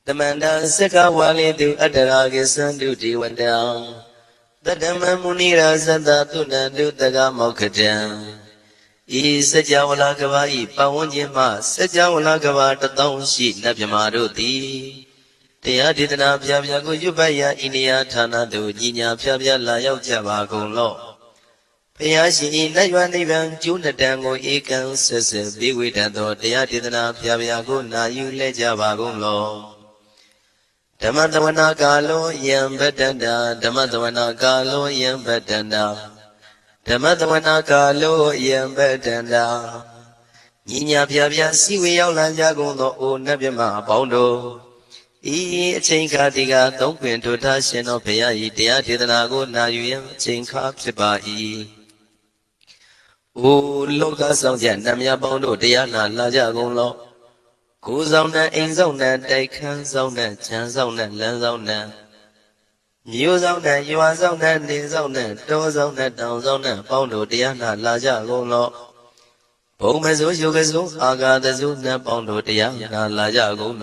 Tamanda Saka Wali to Adaragis do Diwada. The Damamunira Zanda Tuna do Daga Mokajam. Is a Jawalagava, Pawunjima, Sajawalagava, the Township, Nabjamaruti. They added an Abjago Yubaya, India, Tana, do Jinya, Pabia, Laya, Javago law. Payashi, Nayuan, even Juna Dango, Ekan, says, be with and they added an Abjago, na you let Javago law. Damadavana Galo, Yam Bedanda, Damadavana Galo, Yam Bedanda. Damadavana Galo, Yam Bedanda. Ninya Piabia, Siwi Yago, O Nabima, Bondo. E. Chinkadiga, don't win to Tashin or Payai, Dea Didanago, Nayam, Chinkap Sipai. O Locas of Yanamia Bondo, Diana, Lajago. Kuzona, Inzona, Dakan Zona, Chanzona, Lanzona. Newzona, Yuazona, Nizona, Dozona, Downzona, Bondo, Diana, Lajago. Pomazo, Yugazo, Aga, the Zuna, Bondo, Diana, Lajago.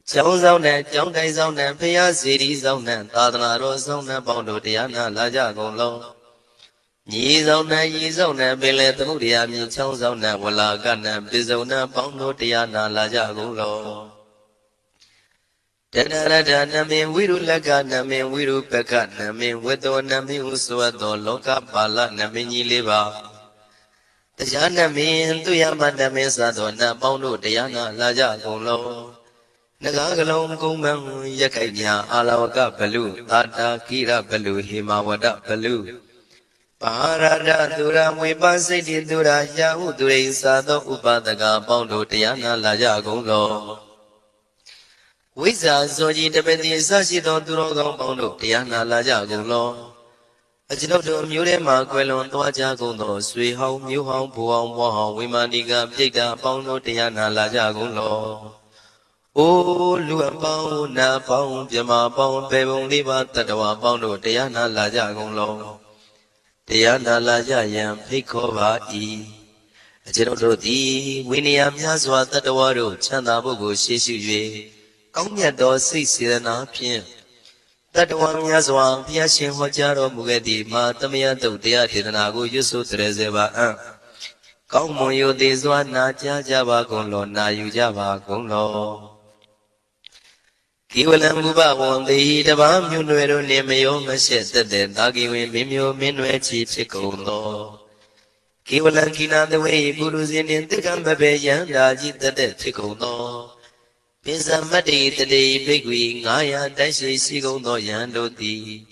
Chowzona, Jongazona, Pia City Zona, Tadana Rosona, Bondo, Diana, Lajago. Yizona, Billet, Mudia, Chowzona, Walagana, Bizona, Bondo, Diana, Lajago. Dana, mean, we do Lagana, mean, we do Pecana, mean, with the Nami Uswado, Loca, Pala, Namini Liva. The Jana mean to Yamana Mesadona, Bondo, Diana, Lajago. Nagagalong Gumang, Yakaya, Alawaka, Balu, Tata, Kira, Balu, Himawada, Balu. Parada Dura Wibasi Dura Yahu Dure Sado Upadaga Bondo Tiana Lajago. Wiza Zoji Depedi Sashido Durogo Bondo Tiana Lajago. Ajinodo Murema Quelon Toajago, Sweet Home, New Home, Puang Wahong, Wimaniga, Pigda, Bondo Tiana Lajago. O Luapao, Napao, Jama, Pao, Pebon Liva, Tatawa, Bondo Tiana Lajago. Diana Lajayam, Picova E. Generodi, Winniam Yazwa, Tatawaro, Chanabogo, Shishu, Konya do 6 Pian. Tatawam Yazwa, Piashin Hojaro Mugedi, Matamia do Dia Tinago, Yusu Trezeva. Komoyo de Zwana, Java Gonlo, Nayu Java Gonlo. Kiwalambuba won the heat of Amuno Nemayo, Machete, the Dagi Mimio, Minuechi, Chicono. Kiwalankina the way, Gurus in the Gambabeyan, Raji, the Chicono. Pisa Madi, the day, Big Wing, Aya, Dashi, Sigono, Yando D.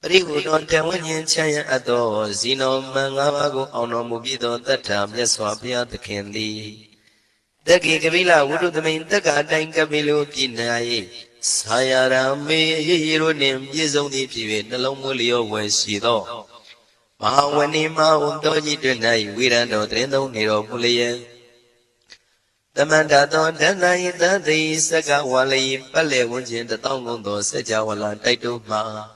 Rigu don't tell when you chaya adore, Zino, Mangago, Ono Mubido, the time, yes, Swapia, the candy. The Gigavilla would do the main Tagada Gabilu Pinai. Sayarame, hero name, is only Pivot, the Lomulio was she though. Mawanima, Undoji tonight, we don't know, they don't need of Mulia. The Mandaton, the night that they Sagawali, Pale, was in the Tongo, Sajawala, Taituma.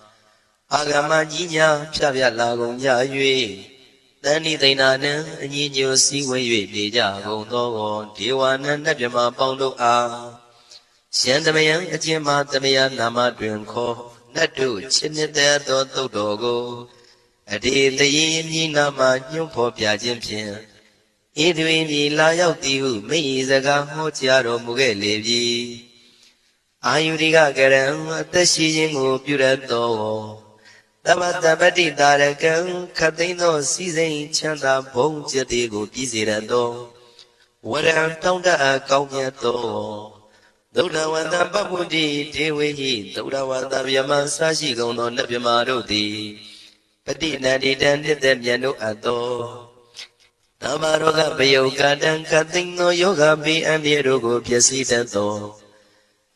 Agama Jinya, Chavia Lago, Yayue. Then they none, and you see where you did, Jago, Diwan and Najama Pondo ah. Shandamayan, Ajima, Tamayan, Nama, Drinko, Nadu, Chinita, Dogo. A day the yin Nama, you poor Piajimpian. Edwin, the Laya, you, me, the Gaho, Tiaro, Mugelevi. Ayudiga Garam, the Shijing, Purato. Tabati Daraka, Catino, Season, Chanda, Bone, Jatigo, Dizirado. What am Tonda, Cognato? Doda Wanda Babudi, Dewi, Doda Wanda Yamasashi, go on Nabimarodi. Padina did and did them Yano Ado. Tamaroga Bayoga, Dan Catino, Yoga, be and Yerogo, Piacito.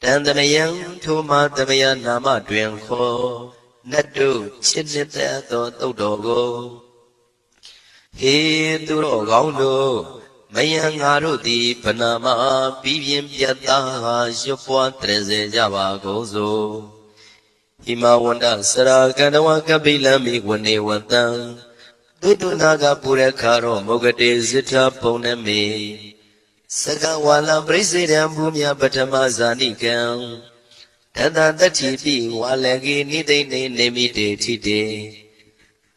Dandamayan, Tuma, Damayan, Nama, Drinko. Nadu, Chinita, Dodogo. He do Gondo, Mayangaruti, Panama, Pivian Piata, Shopua, Treze, Java, Gozo. Himawanda, Sarakanawa, Bilami, when they went down. Dudu Naga Purakaro, Mogade, Zita, Poneme. Sakawala President Bumya Patama Zanikam Tata Tati Walagi Nide Nemide Tide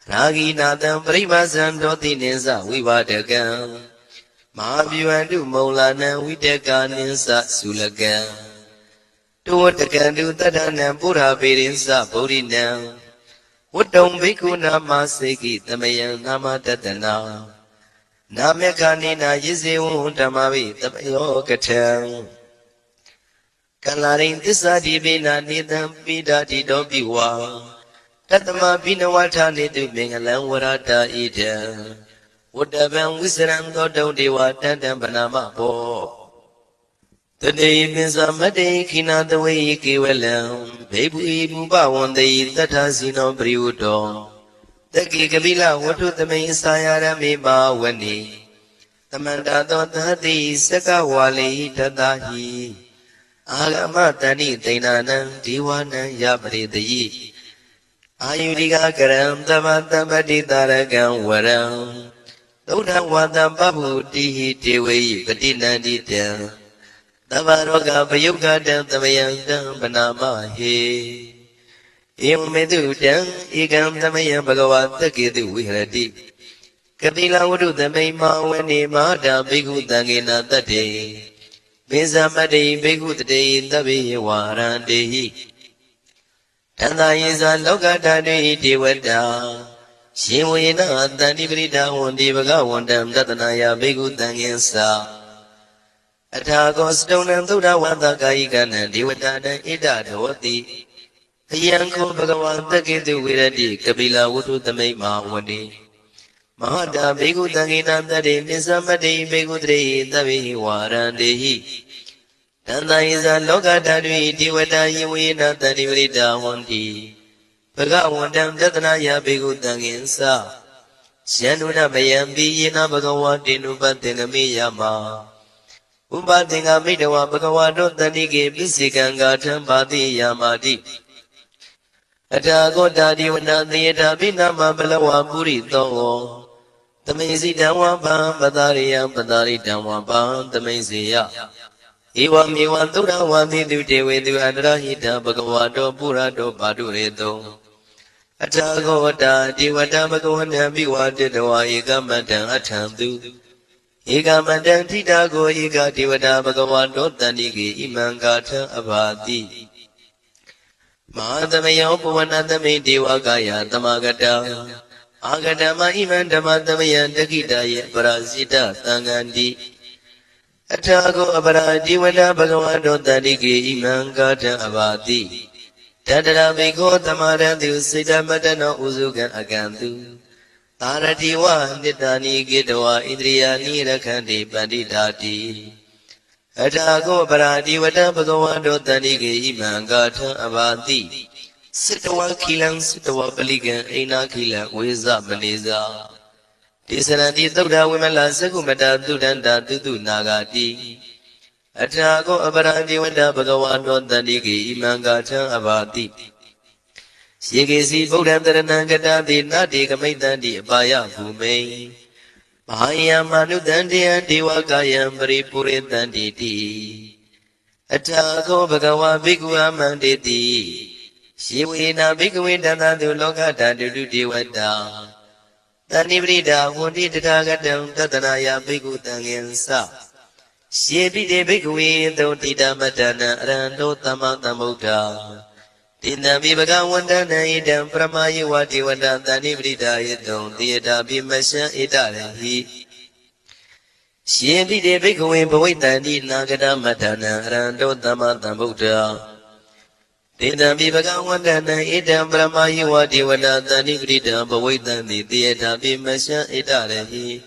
Ragi Nathan Primazan Dotinesa Vivadagam Mahabu and Molana Vidaka Ninsa Sulagam Do what the can do Tadana Pura Virinsa Bodinam What don't Vikuna Maseki Tamayan Nama Tatana Namekanina Yizu Tamavi Tamayo Katam Kalarin Tisadi Bina Nidam Pida Dido Biwa Tatama Bina Watani to Mingalan Warata Ida Whatever Wisram Dodo Dewa Tandam Banama Po Today means a Made Kina the way Kiwalam Baby Buba one day that has no Briudo The Gigabila, what to the main Sayara Meba Wani The Mandado Tadi Sakawali Tadahi Agamatani Tainana Diwana Yabri the Yi Ayudiga Karam Tamata Badi Daragam Waram Doda Wada Babu Dihi Tiwi Padina Dita Tavaroga Bayuga Deltamayang Banama He Medudan, Igam Tamaya Bhagavat, the Kidu Viradi. Kabila Udu the Mayma when Mada Bigu Dangina the day. Bizamadi Bigu the day, the Biwara day. And I is a Logata day, Diwada. She wina, the Nibrida, one Divaga, one dam, Datanaya, Bigu Danginsa. Atago Stone and Duda, one the Gaigan and Diwada, Ida, Doti. Yanko Bhagavan the Kidu Viradi, Kabila Udu the Mayma Wadi. Mahada Bigu Dangina the day, Nizamadi Bigu Dre, the Viwara Dehi. Tanda is a Logata Diwada Yuina the Nivrida Wandi. Bhagavan Dam Datanaya Bigu Danginsa. Shanuna Bayambi Yina Bhagavan Dinubatinamiyama. Ubatinga Midawa Bhagavado the Nigi Bisikanga Tambadi Yamadi. Atago Dadi Wana Theatre Binama Balawa Burito The Mazy Dawa Bam Badaria Badari Dawa Bam The Mazia Iwa Miwan Dura Wandi Duty with the Adrahita Bagawado Burado Baduredo Atago Dadi Wada Bagawana Biwa Dedoa Igamatan Atamdu Igamadan Tidago Iga Diwada Bagawado Danigi Imangata Abadi Madamayo Puanadame Diwagaya Tamagata Agadama Iman Damadamayan Dakidaya Brazita Tangandi Atago Abara Diwada Bagawado Dadigi Imangata Abadi Tadara Bego Tamara Dusida Madana Uzugan Agandu Taratiwa Nitani Gidawa Idriani Rakandi Bandidati Atago Baradi Vada Bhagavado Tanigi Imangata Abadi Sitawa Kilang Sitawa Paligan Aina Kila Wiza Maniza Tisanadi Duda Wimala Sakumata Dudanda Dudu Nagati Atago Abaradi Vada Bhagavado Tanigi Imangata Abadi Sigisi Bodhandaranangata Nadi Kamaitandi Abaya Bhume Maya Manu Dandia Diwakayam Puripuritanditi Atago Bhagawa Bhigwa Manditi Shiwina Bhigwindana Dulogata Dudiwada Tanibrida Wundi Tagatam Tatanaya Bhigutangensa Shibide Bhigwi Dotida Matana Rando Tamatamuta Tina Bibaga Wandana Idam Pramayuati Wanda Tanibrida Yedon Theatre Bimasha Italihi Shibide Bhigwi Bawitani Nagada Matana Rando Tamatamuta Tina Bibaga Wandana Idam Pramayuati Wanda Tanibrida Bawitani Theatre Bimasha Italihi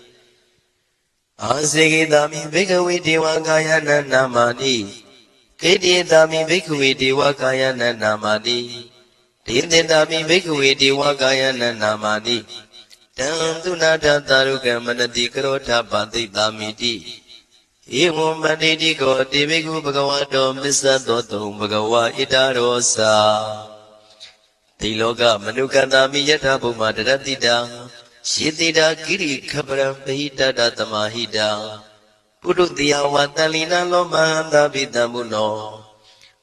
Asigi Dami Bhigwi Diwakayana Namani Kedi Dami Bhikkhave Diwakayana Namadi Dindindami Bhikkhave Diwakayana Namadi Dandunata Taruka Manati Karota Pati Damiti Evo Maniti Ko Diviku Bhagavato Misa Doto Bhagava Itarosa Tiloka Manuka Dami Yata Puma Daratida Shitida Kiri Kabra Pahita Datamahida ပုရုတိယဝတန်လီနာလောမဟန္တာပိတံမုနော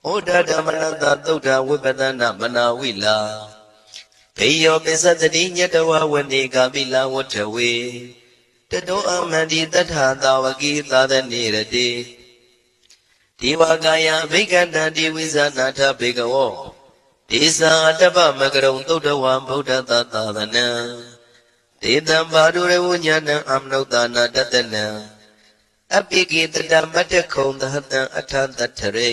ဩဒဓမ္မနတသုဒ္ဓဝိပဒနာမနာဝိလာဘေယောပိစတတိညတဝဝနေကာပိလဝတ္ထဝေတတောအမန္တိတထသာဝကိသာသနေရတိဒီဝကာယဘိက္ခန္တတိဝိဇာနာထဘေကဝောဒေသတပ္ပမကရုံသုဒ္ဓဝံဗုဒ္ဓသာသနံဒေတံဘာဒုရဝဉာဏံအမနုဿာနာတတနံအပိကိတတမတ္တခုံသဟတံအထသတ္ထရေ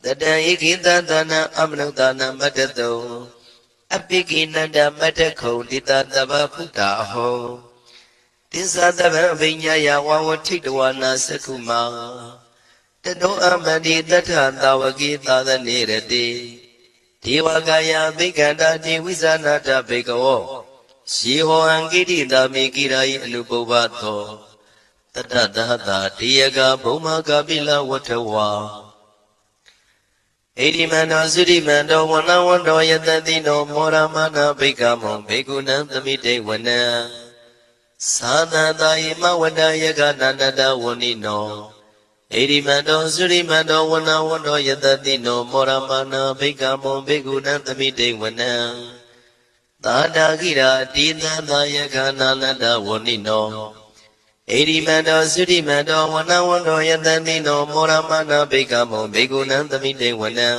တတံဧကိတသနံအမနုဿာနာမတ္တတုံအပိကိနန္ဒမတ္တခုံတိတတဗ္ဗဗုဒ္ဓဟောတိသတဗ္ဗအဘိညာယဝဝထိတဝနာသက္ခုမာတတောအမန္တိတထသာဝကိသာသနေရတိဒေဝကာယဘိက္ခန္တာတိဝိဇာနာတဘေကဝောရှိဟောအံကိတိတာမေကိရာယအနုပုဗ္ဗသောတတသဟတာတေယကဘုံမကပိလဝတ္ထဝါဣတိမန္တောသုတိမန္တောဝနဝန္တောယတတိနောမောရမနာဘိက္ခမောဘေကုဏံသမိတေဝနံသာသတာယမဝတ္တယကနန္တတဝဏိနောဣတိမန္တောသုတိမန္တောဝနဝန္တောယတတိနောမောရမနာဘိက္ခမောဘေကုဏံသမိတေဝနံသာတာကိရာတိသသာယကနန္တတဝဏိနောဣတိမန္တောသုတိမန္တောဝနဝန္တောယတတိနောမောရမနာဘိက္ခမောဘေကုဏံသမိတေဝနံ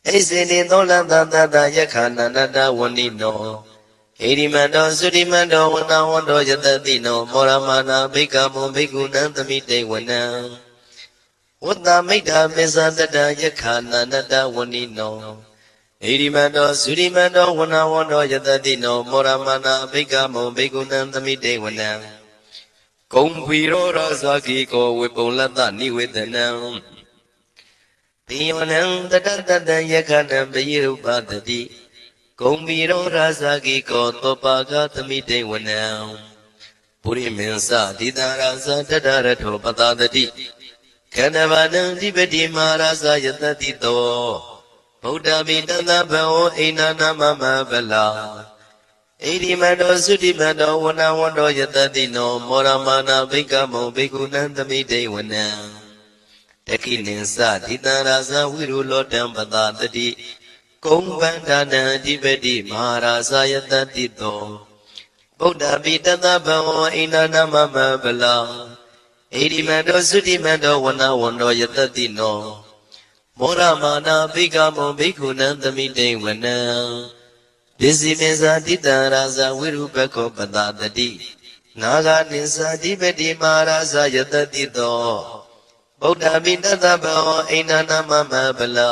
ဣစေတိသောလသတတယခနန္တတဝဏိနောဣတိမန္တောသုတိမန္တောဝနဝန္တောယတတိနောမောရမနာဘိက္ခမောဘေကုဏံသမိတေဝနံဝတ္တမိတ္တာပိသတတယခနန္တတဝဏိနောဣတိမန္တောသုတိမန္တောဝနဝန္တောယတတိနောမောရမနာဘိက္ခမောဘေကုဏံသမိတေဝနံဂုံခွေရောရသကိကောဝေပုံလတ္တနိဝေဒနံတိယနံတတတတယခနံပယိရုပတတိဂုံပိရောရသကိကောသောပါကသမိတေဝနံပုရိမင်းစတိတရာဇတတရထောပတတတိခန္ဓဗနံဓိပတိမဟာရသယတတိတောဗုဒ္ဓပိတသဗ္ဗဝဣန္ဒနာမမဗလာဣတိမန္တောသုတိမန္တောဝနဝန္တောယတတိနောမောရမနာဘိက္ခမောဘေကုဏံသမိတေဝနံတခိနိသတိတရာဇဝိရုလောတံပတတတိကုံဗန္ဒနံအဓိပတိမဟာရာဇယတတိတောဗုဒ္ဓပိတသဗ္ဗဝဣန္ဒနာမမဗလာဣတိမန္တောသုတိမန္တောဝနဝန္တောယတတိနောမောရမနာဘိက္ခမောဘေကုဏံသမိတေဝနံဒိစီမေဇာတိတရာဇဝိရုပခောပတတတိနာဂနိသတိပတိမဟာရာဇယတတိတောဗုဒ္ဓပိတသဗ္ဗဝဣန္ဒနာမမဗလာ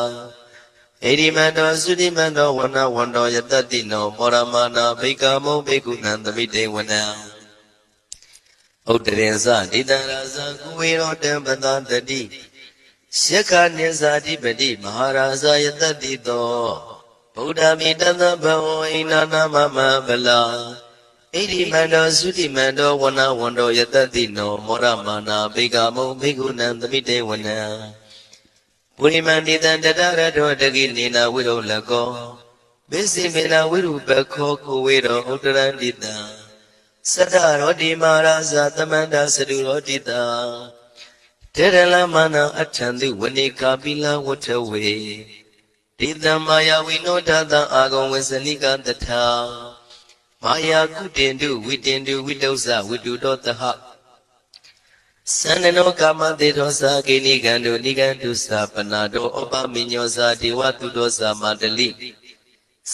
ဣတိမန္တောသုတိမန္တောဝနဝန္တောယတတိနောမောရမနာဘိက္ခမောဘေကုဏံသမိတေဝနံဥတ္တရင်သတိတရာဇကုဝေရောတံပတတတိယက္ခနိသတိပတိမဟာရာဇယတတိတောဗုဒ္ဓမိတသဗ္ဗဝဣန္ဒနာမမဗလာဣတိမန္တောသုတိမန္တောဝနဝန္တောယတတိနောမောရမနာဘိက္ခမောဘေကုဏံသမိတေဝနံပုရိမန္တိတံတတရတောတကိနေနာဝိရုလကောဘိစိမေနာဝိရုပခောကိုဝေရောဥတရန္တိတံသတ္တရောတိမဟာရာဇသမန္တသတုရောတိတံတေရလမနအထံတိဝနေကာပိလဝတ္ထဝေဒေတံမာယာဝိနောဒတံအာဂံဝေစနိကတထာမာယာကုတင်တုဝိတင်တုဝိတုဇဝိတုတောတဟသန္နနောကာမတေသောသာကိနိကံတုနိကံတုသာပနာတောဩပမိညောသာဒေဝတုတောသာမတလိ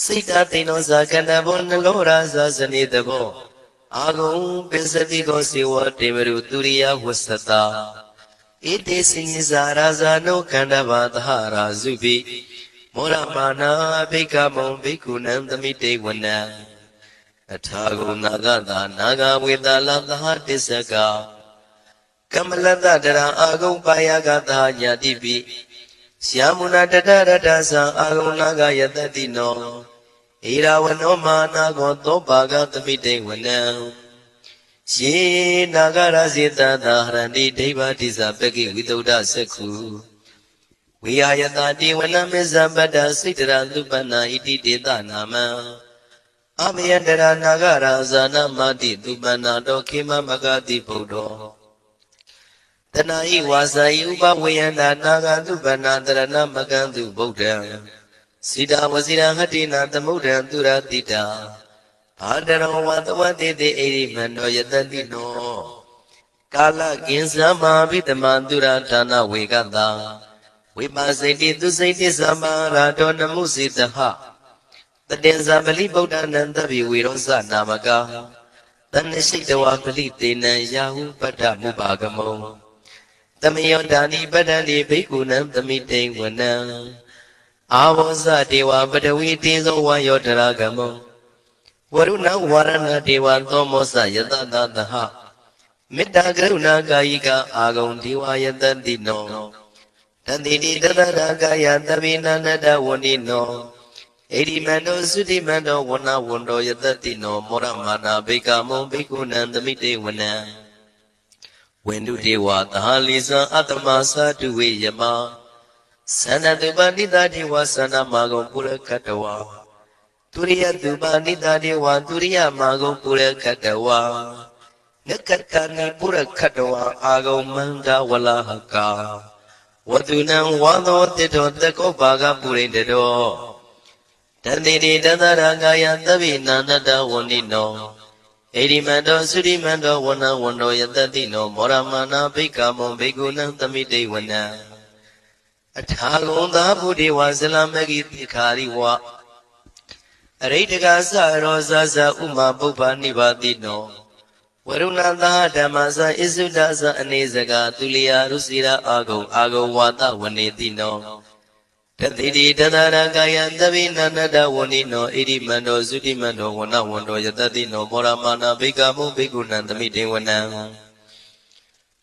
စိတ်တသိနောသာကန္တဘောနလောရာသာဇနိတဘောအာဂုံပိစတိကောစေဝတေမရုသူရိယဝဆတာဣတိစိညဇာရာဇာနောကန္တဘာသဟရာဇုပိမောရမနာဘိက္ခမောဘေကုဏံသမိတေဝနံအထာဂုနာဂတာနာဂဝေတလသဟတစ္စကကမလတတရအာဂုံပါယကတာညာတိပိယမုနာတတရတသံအာဂုနာဂယတတိနောဣရာဝနောမာနာကောသောပါကသမိတေဝနံယေနာဂရစေတသာဟရန္တိဒိဗ္ဗတိဇပကိဝိသုဒ္ဓသက္ခုဝိဟာယတတိဝနမေဇပတ္တစိတ္တရာသုပန္နာဣတိတေသနာမံအမယတရနာဂရာဇာနမတိသုပန္နာတောခေမမဂတိဗုဒ္ဓော Tanai wasai upa wayanda naga tu bana tarana magantu Buddha. Sida wasira hatina tamuda duratita. Adara watawati de eri mano yatadino. Kala kinsama vitamandura tana weganda. Vipasiti tu saiti samara dona musitaha. Tadenza bali Buddha nandavi virosa namaka. Tanishitawa bali tena yahu pada mubagamo. Tamiyodani badani bhikunam tamite wana. Avosa dewa badawi tezo wayotaragamo. Varuna varana dewa tomosa yatadataha. Mitta karuna gayika agam dewa yatadino. Tandini tadaragaya tabina nada wanino. Edimando sudimando wana wando yatadino. Moramana bhikamo bhikunam tamite wana. Wendu dewa tahalisa atamasa duwe yama. Sana dubanita dewa sana magam pura katawa. Turiya dubanita dewa turiya magam pura katawa. Nakatani pura katawa agam manda walahaka. Wadunam wado tito tako baga purindedo. Tandini tadaragaya tabina nada wanino. Edimando sudimando wana wando yatadino moramana bhikamo bhikunam tamite wana. Athalonda buddhi wasalamagi tikhari wa. Aritaka sa rosa sa uma bhupha nibadino. Varunanda dhammasa isudasa anesaga tuliya rusira agam wata wanetino. Tathidi tadaragaya tabina nada wanino edimando sudimando wana wando yatadino moramana bhikamo bhikunam tamite wana.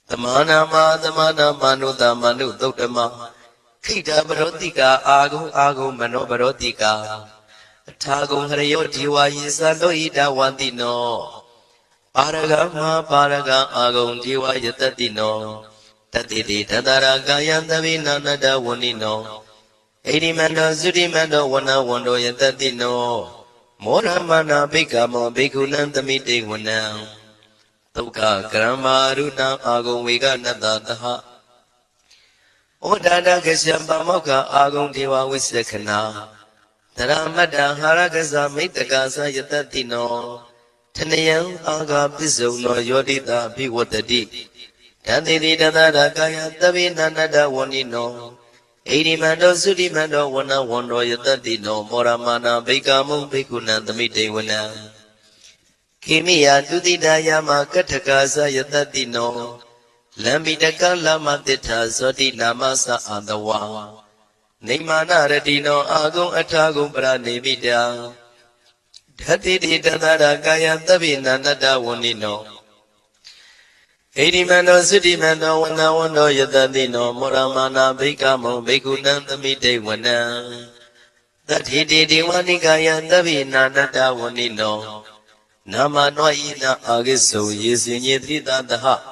Tamana manuta manu tautama. Kita barotika agum mano barotika. Tagum harayo diwa yisalo ida wantino. Paraga agum diwa yatadino. Tatiti tadaragaya tabina nada wanino. Edimando sudimando wana wando yatadino. Moramana bhikamo bhikunam tamite wana. Tuka kramaruna agum vega nadataha. Odada kasyamba moka agum dewa visakhana. Taramada haragasa mitagasa yatadino. Tanayam aga pisono yodita bhivatati. Tandidi tadaragaya tabina nada wanino. Edimando sudimando wana wando yatadino moramana bhikamo bhikunam tamite wana. Kimiya dudida yama katakasa yatadino. Lambitaka lama titha soti namasa andawa. Nimana radino agum atagum pranimida. Dhatiti tadaragaya tabina nada wanino. Edimando sudimando wana wando yatadino moramana bhikamo bhikunam tamite wana. Dhatiti diwanikaya tabina nada wanino. Nama noina agiso yesinyitridataha.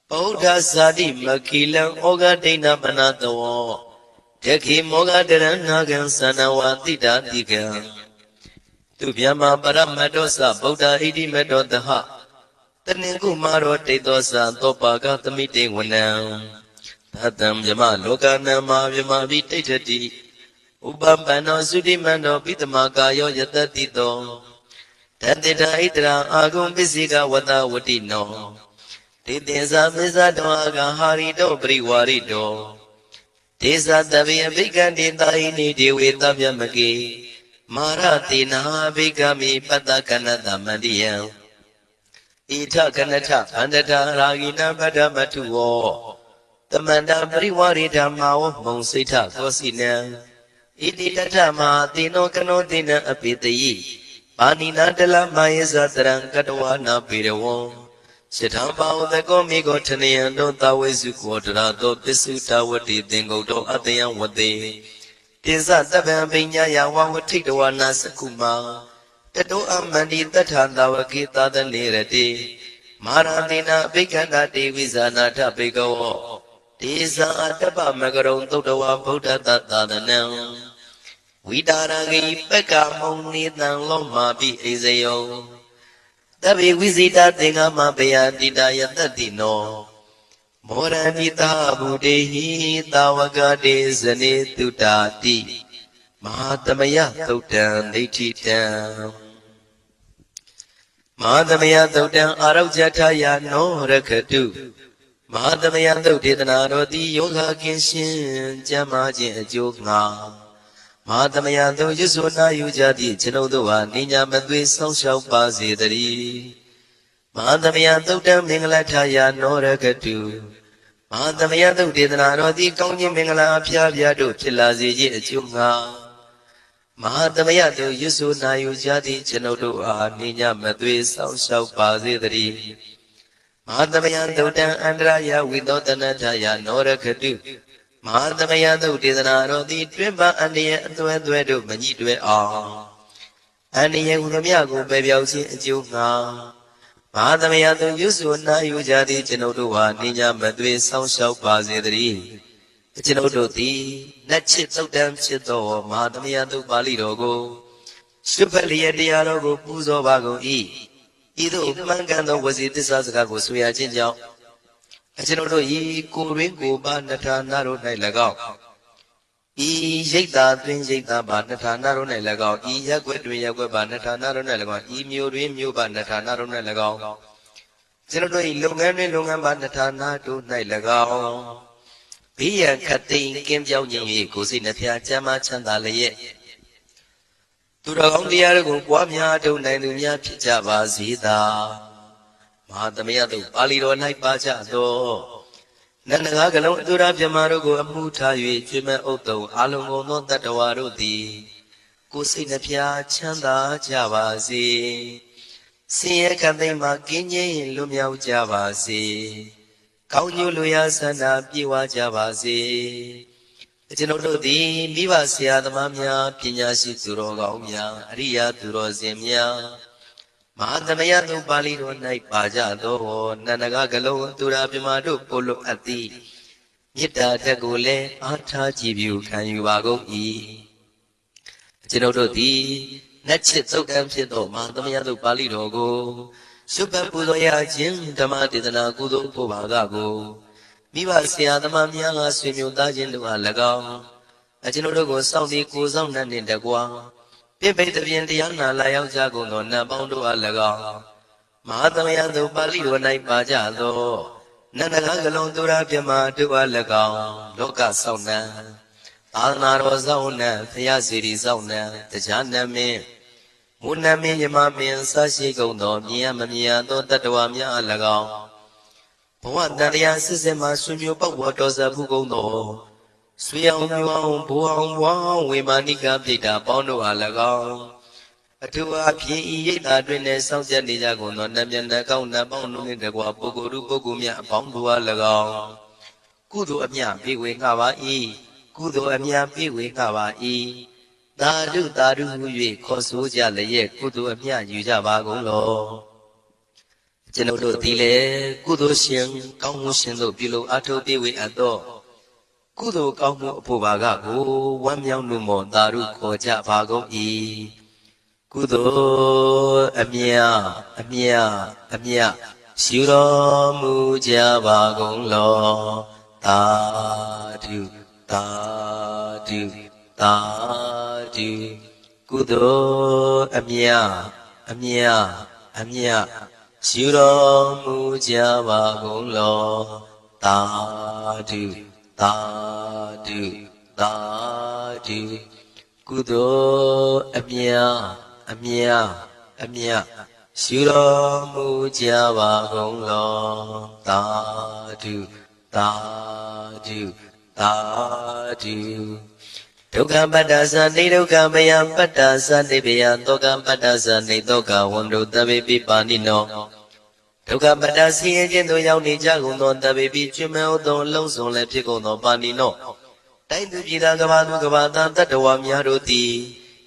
Buddha sadi makilang oga dina manatawo. Dekhi moga deranagan sanawati dadigan. Tubhyama paramadosa Buddha idimedotaha. Taningu maro tedosa topaga tamite wanam. Tatam yama lokanama vyama vitejati. Ubambano sudimano pitamakayo yatatito. Tantita itra agum bisika wata watino. Titinsa misa doaga harito priwarito. Tisa tabi abhikandi taini diwe tabyamaki. Maratina abhikami patakanata madiyam. Ita kanata andata ragina padamatuo. Tamanda priwarita mao monsita kosina. Iti tatama tino kanotina apitayi. Anina dala mayesa tarang katwana pirawo. Sitambao the comico taniando tawesu quadrado pisuta wati dingodo atayan wade. Tisa taban pinya yawa wati wana sakuma. Tato amani tatanda wakita the nirati. Maranina bigana divizana tapigo. Tisa atapa magaron totawa Buddha tatanam. Vidaragi pekamoni tang loma bi ezeyo. Tabi visita tinga mapaya didaya tatino. မောရဏိတာဗုဒေဟိတာဝကတေဇနေတုတာတိမဟာသမယသုတ်တံဒိဋ္ဌိတံမဟာသမယသုတ်တံအာရောဇထယာနောရခတုမဟာသမယသုတ်ဒေသနာတော်သည်ယောဂကင်းရှင်ကျမ်းမာခြင်းအကျိုးငှာမဟာသမယသုတ်ရွတ်ဆိုနာယူကြသည့်ကျွန်ုပ်တို့ဟာနိညာမသွေဆောင်းလျှောက်ပါစေတည်းမဟာသမယသုတ်တံမင်္ဂလထယာနောရခတုမဟာသမယသုတ်ဒေသနာတော်သည်ကောင်းခြင်းမင်္ဂလာအဖျားဖျားတို့ဖြစ်လာစေခြင်းအကျိုးငှာမဟာသမယတုရွတ်ဆိုနာယူကြသည့်ကျွန်ုပ်တို့အားနိညာမသွေဆောင်းလျှောက်ပါစေတည်းမဟာသမယသုတ်တံအန္တရာယဝိသောတနထယာနောရခတုမဟာသမယသုတ်ဒေသနာတော်သည်တွင်ပအန္တရာယ်အသွဲသွဲတို့မညှိတွဲအောင်အန္တရာယ်ဟူသည်များကိုပယ်ပြောင်းခြင်းအကျိုးငှာမဟာသမယသုတ်ရွတ်ဆိုနာယူကြသည့်ကျွန်ုပ်တို့အားနိညာမသွေဆောင်းလျှောက်ပါစေတည်းကျွန်ုပ်တို့သည်နတ်ချစ်သုတ်တံဖြစ်သောမဟာသမယသုတ်ပါဠိတော်ကိုရှုဖတ်လျက်တရားတော်ကိုပူဇော်ပါကုန်၏ဤသို့မှန်ကန်သောဝစီသစ္စာစကားကိုဆိုရခြင်းကြောင့်ကျွန်ုပ်တို့ဤကိုယ်ရင်းကိုယ်ပါနှထာနာတို့၌၎င်းဤရိတ်တာတွင်ရိတ်တာပါနှထာနာတို့၌၎င်းဤရက်ွက်တွင်ရက်ွက်ပါနှထာနာတို့၌၎င်းဤမျိုးတွင်မျိုးပါနှထာနာတို့၌၎င်းကျွန်ုပ်တို့ဤလုပ်ငန်းတွင်လုပ်ငန်းပါနှထာနာတို့၌၎င်းဘေးရန်ခတ်သိမ်းကင်းပြောင်းခြင်း၍ကိုယ်စိတ်နှဖျားချမ်းသာချမ်းသာလျက်သူတော်ကောင်းတရားတို့ကိုပွားများထုတ်နိုင်သူများဖြစ်ကြပါစေသာမဟာသမယသုတ်ပါဠိတော်၌ပါကြသောနန္ဒကားကလုံးအတူရာပြမတို့ကိုအမှုထား၍ကျွေးမဲ့ဥတုံအာလုံကုန်သောတတ္တဝါတို့သည်ကိုယ်စိတ်နှဖျားချမ်းသာကြပါစေဆင်းရဲခတ်သိမ်းမှကင်းငြိမ်းလွတ်မြောက်ကြပါစေကောင်းကျိုးလူရဆန္ဒပြေဝကြပါစေကျွန်ုပ်တို့သည်မိဘဆရာသမားများပညာရှိသူတော်ကောင်းများအရိယာသူတော်စင်များမဟာသမယသုတ်ပါဠိတော်၌ပါကြသောနန္ဒကကလုံးသူရာပြမတို့ပို့လို့အပ်သည်မေတ္တာတက်ကိုလည်းအားထားကြည်ပြုခံယူပါကုန်၏ကျွန်ုပ်တို့သည်နတ်ချစ်သုတ်တံဖြစ်သောမဟာသမယသုတ်ပါဠိတော်ကိုရှုပ်ပတ်ပူဇော်ရခြင်းဓမ္မဒေသနာကုသိုလ်ဖို့ပါကကိုမိဘဆရာသမားများကဆွေမျိုးသားချင်းတို့အား၎င်းကျွန်ုပ်တို့ကိုစောင့်တည်ကိုစောင့်နှံ့နှင့်တကွာပြိပိတ်တပြင်းတရားနာလာရောက်ကြကုန်သောနတ်ပေါင်းတို့အား၎င်းမဟာသမယသုတ်ပါဠိတော်၌ပါကြသောနန္ဒကားကလုံးသူရာပြမတို့အား၎င်းလောကစောင့်နှံသာသနာတော်စောင့်နှံဖရာစီရီစောင့်နှံတရားနမင်းမုဏမင်းယမမင်းဆရှိကုန်သောမြင်ရမမြင်ရသောတတ္တဝါများအား၎င်းဘဝတန်တရားစစ်စစ်မှဆွေမျိုးပေါက်ပေါ်တော်စပ်မှုကုန်သောဆွေအောင်မျိုးအောင်ဘိုးအောင်ဘွားဝေမာနိကပိတာပေါင်းတို့အား၎င်းအထူးအဖြစ်ဤရိတ်တာတွင်လည်းစောင့်ကြနေကြကုန်သောနတ်မြတ်နတ်ကောင်းနတ်ပေါင်းတို့နှင့်တကွာပုဂ္ဂိုလ်တို့ပုဂ္ဂိုလ်များအပေါင်းတို့အား၎င်းကုသိုလ်အမြပြေဝေငှပါ၏ကုသိုလ်အမြပြေဝေငှပါ၏သာဓုသာဓုဟု၍ခေါ်ဆိုကြလျက်ကုသိုလ်အမြယူကြပါကုန်လောကျွန်ုပ်တို့သည်လည်းကုသိုလ်ရှင်ကောင်းမှုရှင်တို့ပြုလို့အထောက်ပြေဝေအပ်သောကုသိုလ်ကောင်းမှုအဖို့ပါကကိုဝမ်းမြောက်မှုမောသာဓုခေါ်ကြပါကုန်၏ကုသိုလ်အမြအမြအမြရှိတော်မူကြပါကုန်လောသာဓုသာဓုသာဓုကုသိုလ်အမြအမြအမြရှိတော်မူကြပါကုန်လောသာဓုသာဓုသာဓုကုသိုလ်အမြအမြအမြရှိတော်မူကြပါကုန်လောသာဓုသာဓုသာဓုဒုက္ခပတ္တသနေဒုက္ခမယပတ္တသနေဘယသောကပတ္တသနေသောကဝန္တုတဗေပိပါဏိနောဒုက္ခပတ္တဆင်းရဲခြင်းသို့ရောက်နေကြကုန်သောတဗေပိကျွမ်းမဲ့သောအလုံးစုံလည်းဖြစ်ကုန်သောပါဏိနောတိုင်းသူပြည်သားကဘာသူကဘာသားတတ္တဝါများတို့သည်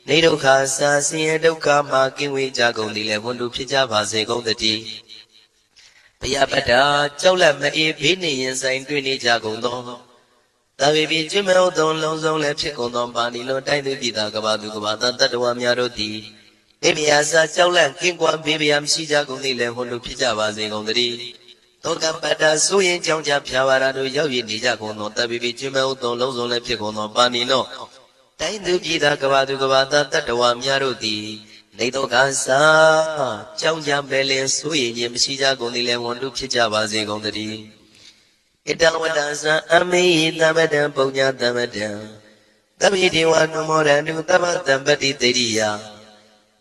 နေဒုက္ခဆာဆင်းရဲဒုက္ခမှကင်းဝေးကြကုန်သည်လည်းဝန္တုဖြစ်ကြပါစေကုန်သတည်းဘယပတ္တကြောက်လန့်မအေးဘေးနေရင်ဆိုင်တွေ့နေကြကုန်သောတဗေပိကျွမ်းမဲ့သောအလုံးစုံလည်းဖြစ်ကုန်သောပါဏိနောတိုင်းသူပြည်သားကဘာသူကဘာသားတတ္တဝါများတို့သည်အိမြာစာကြောက်လန့်ကင်းကွာဘေးဗျာမရှိကြကုန်သည်လည်းဝန္တုဖြစ်ကြပါစေကုန်သတည်း တောကပတ္တဆိုရင်ကြောင့်ကြဖြာပါရတို့ရောက်ရည်နေကြကုန်သောတပ်ပိကျွမ်းမဥတုံလုံးစုံလည်းဖြစ်ကုန်သောပါဏိနောတိုင်းသူပြည်သားကဘာသူကဘာသားတတ္တဝါများတို့သည်နေတော့ကစားကြောင့်ကြပဲလင်ဆိုရင်ခြင်းမရှိကြကုန်သည်လည်းဝန်တုဖြစ်ကြပါစေကုန်သတည်းဣတဝတ္တသံအမေသမတံပုံညာသမတံသဗ္ဗေဒေဝနုမောရန္တုသဗ္ဗတံပတိတေရိယ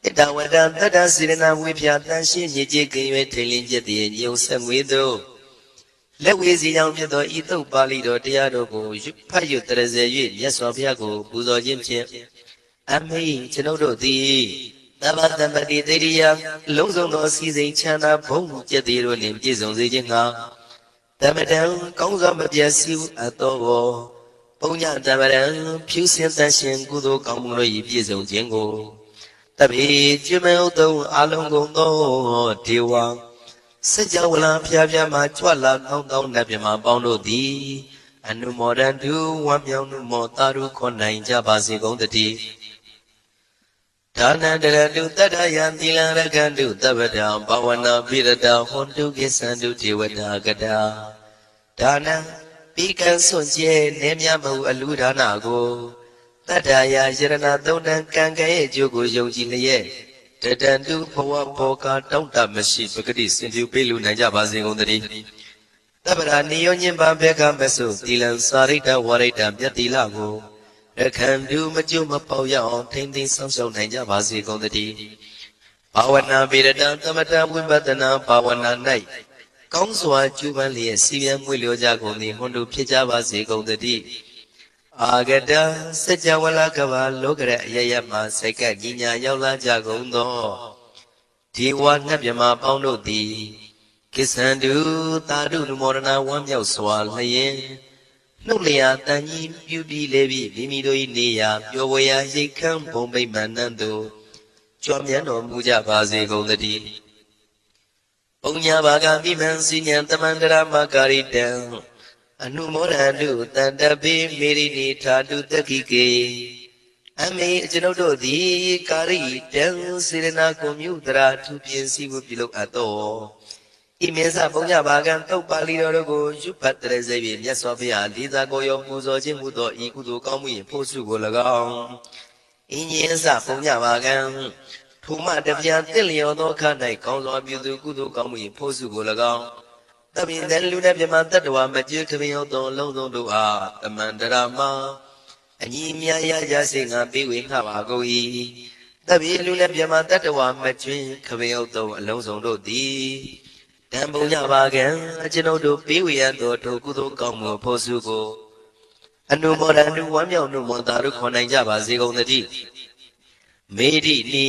ဣတဝတ္တတတ္တစေရနာဝိဖြာတန်ရှင်းညစ်ကြေးကင်၍ထိန်လင်းကျက်တည်းညုံဆက်ငွေတို့လက်ဝေစီကြောင့်ဖြစ်သောဤသုတ်ပါဠိတော်တရားတော်ကိုဖတ်ယူတရစေ၍မြတ်စွာဘုရားကိုပူဇော်ခြင်းဖြင့်အမေကျွန်ုပ်တို့သည်သဗ္ဗတံပတိတေရိယလုံးစုံသောစီစိန်ချမ်းသာဘုံကျက်တည်းတို့နှင့်ပြည့်စုံစေခြင်းငှာသမတံကောင်းစွာမပြည့်စုံအပ်သောပုံညသမတံဖြူစင်သန့်ရှင်ကုသိုလ်ကောင်းမှုတို့၏ပြည့်စုံခြင်းကိုတပိကျွမ်းမဥတုံအလုံးကုန်သောဒေဝစัจ java လာဖျားဖျားမှာကြွလာကောင်းသောနတ်မြမပေါင်းတို့သည်အနုမောဒန်တုဝမ်းမြောက်မှုမောတာရုခွန်နိုင်ကြပါစေကုန်တည်းဒါနန္တရတုတတ္တယံသီလရကံတုသဗ္ဗတံဘာဝနာပိရတဟွန်တုကိသံတုဒေဝတာကတာဒါနံပိကံစွန့်ကျဲနေမြမဟုအလူဒါနကိုတတ္တယယရဏသုံးတံကံကဲ့ရဲ့အကျိုးကိုယုံကြည်လျက်တတန်တုဘဝဘောကတောင့်တမရှိပဂတိစင်ပြုပေးလူနိုင်ကြပါစေကုန်သတည်းသဗ္ဗရာနိယောညင်ပါဘေကမဆုသီလံစာရိတဝရိတမြတ်တိလကိုရခန္တုမကျွမပေါရအောင်ထိမ့်သိမ်းဆောင်ရှောက်နိုင်ကြပါစေကုန်သတည်းဘာဝနာပေရတံသမထဝိပဿနာဘာဝနာ၌ကောင်းစွာကျူးပန်းလျက်စီပြန်မွေလျောကြကုန်သည်ဟွန်တို့ဖြစ်ကြပါစေကုန်သတည်းအာဂတစัจ java လာကဘာလောကရအယယမှာစိတ်ကညီညာရောက်လာကြကုန်သောဒီဝါနတ်မြမပေါင်းတို့သည်ကိသန္တုသာဓုနမောရဏဝမ်းမြောက်စွာလျင်နှုတ်လျာတန်ကြီးပြုပြီးလေပြီးမိမိတို့၏နေရာပျော်ဝေရာရိတ်ခမ်းဘုံဗိမာန်နှံသို့ကြွမြန်းတော်မူကြပါစေကုန်သတည်းပုံညာဘာကမိမံစီညာတမန္တရမကာရိတံအနုမောဒန္တုတန္တပိမေရိနိထာတုတက္ခိကေအမေကျွန်ုပ်တို့သည်ကာရိတံစေရနာကိုမြုတရာသူပြင်းစည်းဖို့ပြုလုပ်အပ်တော်ဤမေသပုံညဘာကံတုတ်ပါဠိတော်တို့ကိုယူဖတ်တရစေပြီးမြတ်စွာဘုရားလေးစားကိုရောပူဇော်ခြင်းမူသောဤကုသိုလ်ကောင်းမှု၏ဖို့စုကို၎င်းဤညင်းစပုံညဘာကံထိုမှတပြားတင့်လျော်သောခါ၌ကောင်းစွာပြုသူကုသိုလ်ကောင်းမှု၏ဖို့စုကို၎င်းတပိတန်လူနဲ့ပြမတတ္တဝါမကျွခပင်ရောက်သောလုံးစုံတို့အားတမန္တရာမအညီမြရကြစေငါပေးဝေငှပါကုန်၏တပိလူနဲ့ပြမတတ္တဝါမကျွခပင်ရောက်သောအလုံးစုံတို့သည်တံပုံညပါကံကျွန်ုပ်တို့ပေးဝေရသောထိုကုသိုလ်ကောင်းမှုဖို့စုကိုအနုမောဒန္တုဝမ်းမြောက်နှုတ်မောတာတို့ခေါ်နိုင်ကြပါစေကုန်သတည်းမေတိနိ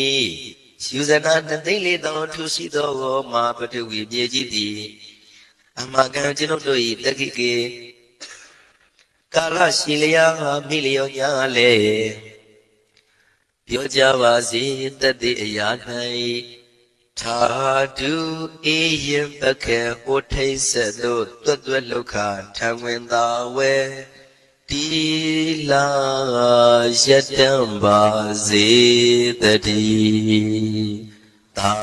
ယူဇနာတသိလေးသောထူရှိသောမာပထဝီမြေကြီးသည်အမကံကျွန်ုပ်တို့၏တက္ခိကေကာလရှိလျာမိလျောညာလေပြောကြပါစေတတိအရာ၌သာဓုအေယံပကေဩထိစ္ဆသောတွတ်တွတ်လုခထံဝင်သာဝဲတိလာယတံပါစေတတိသာ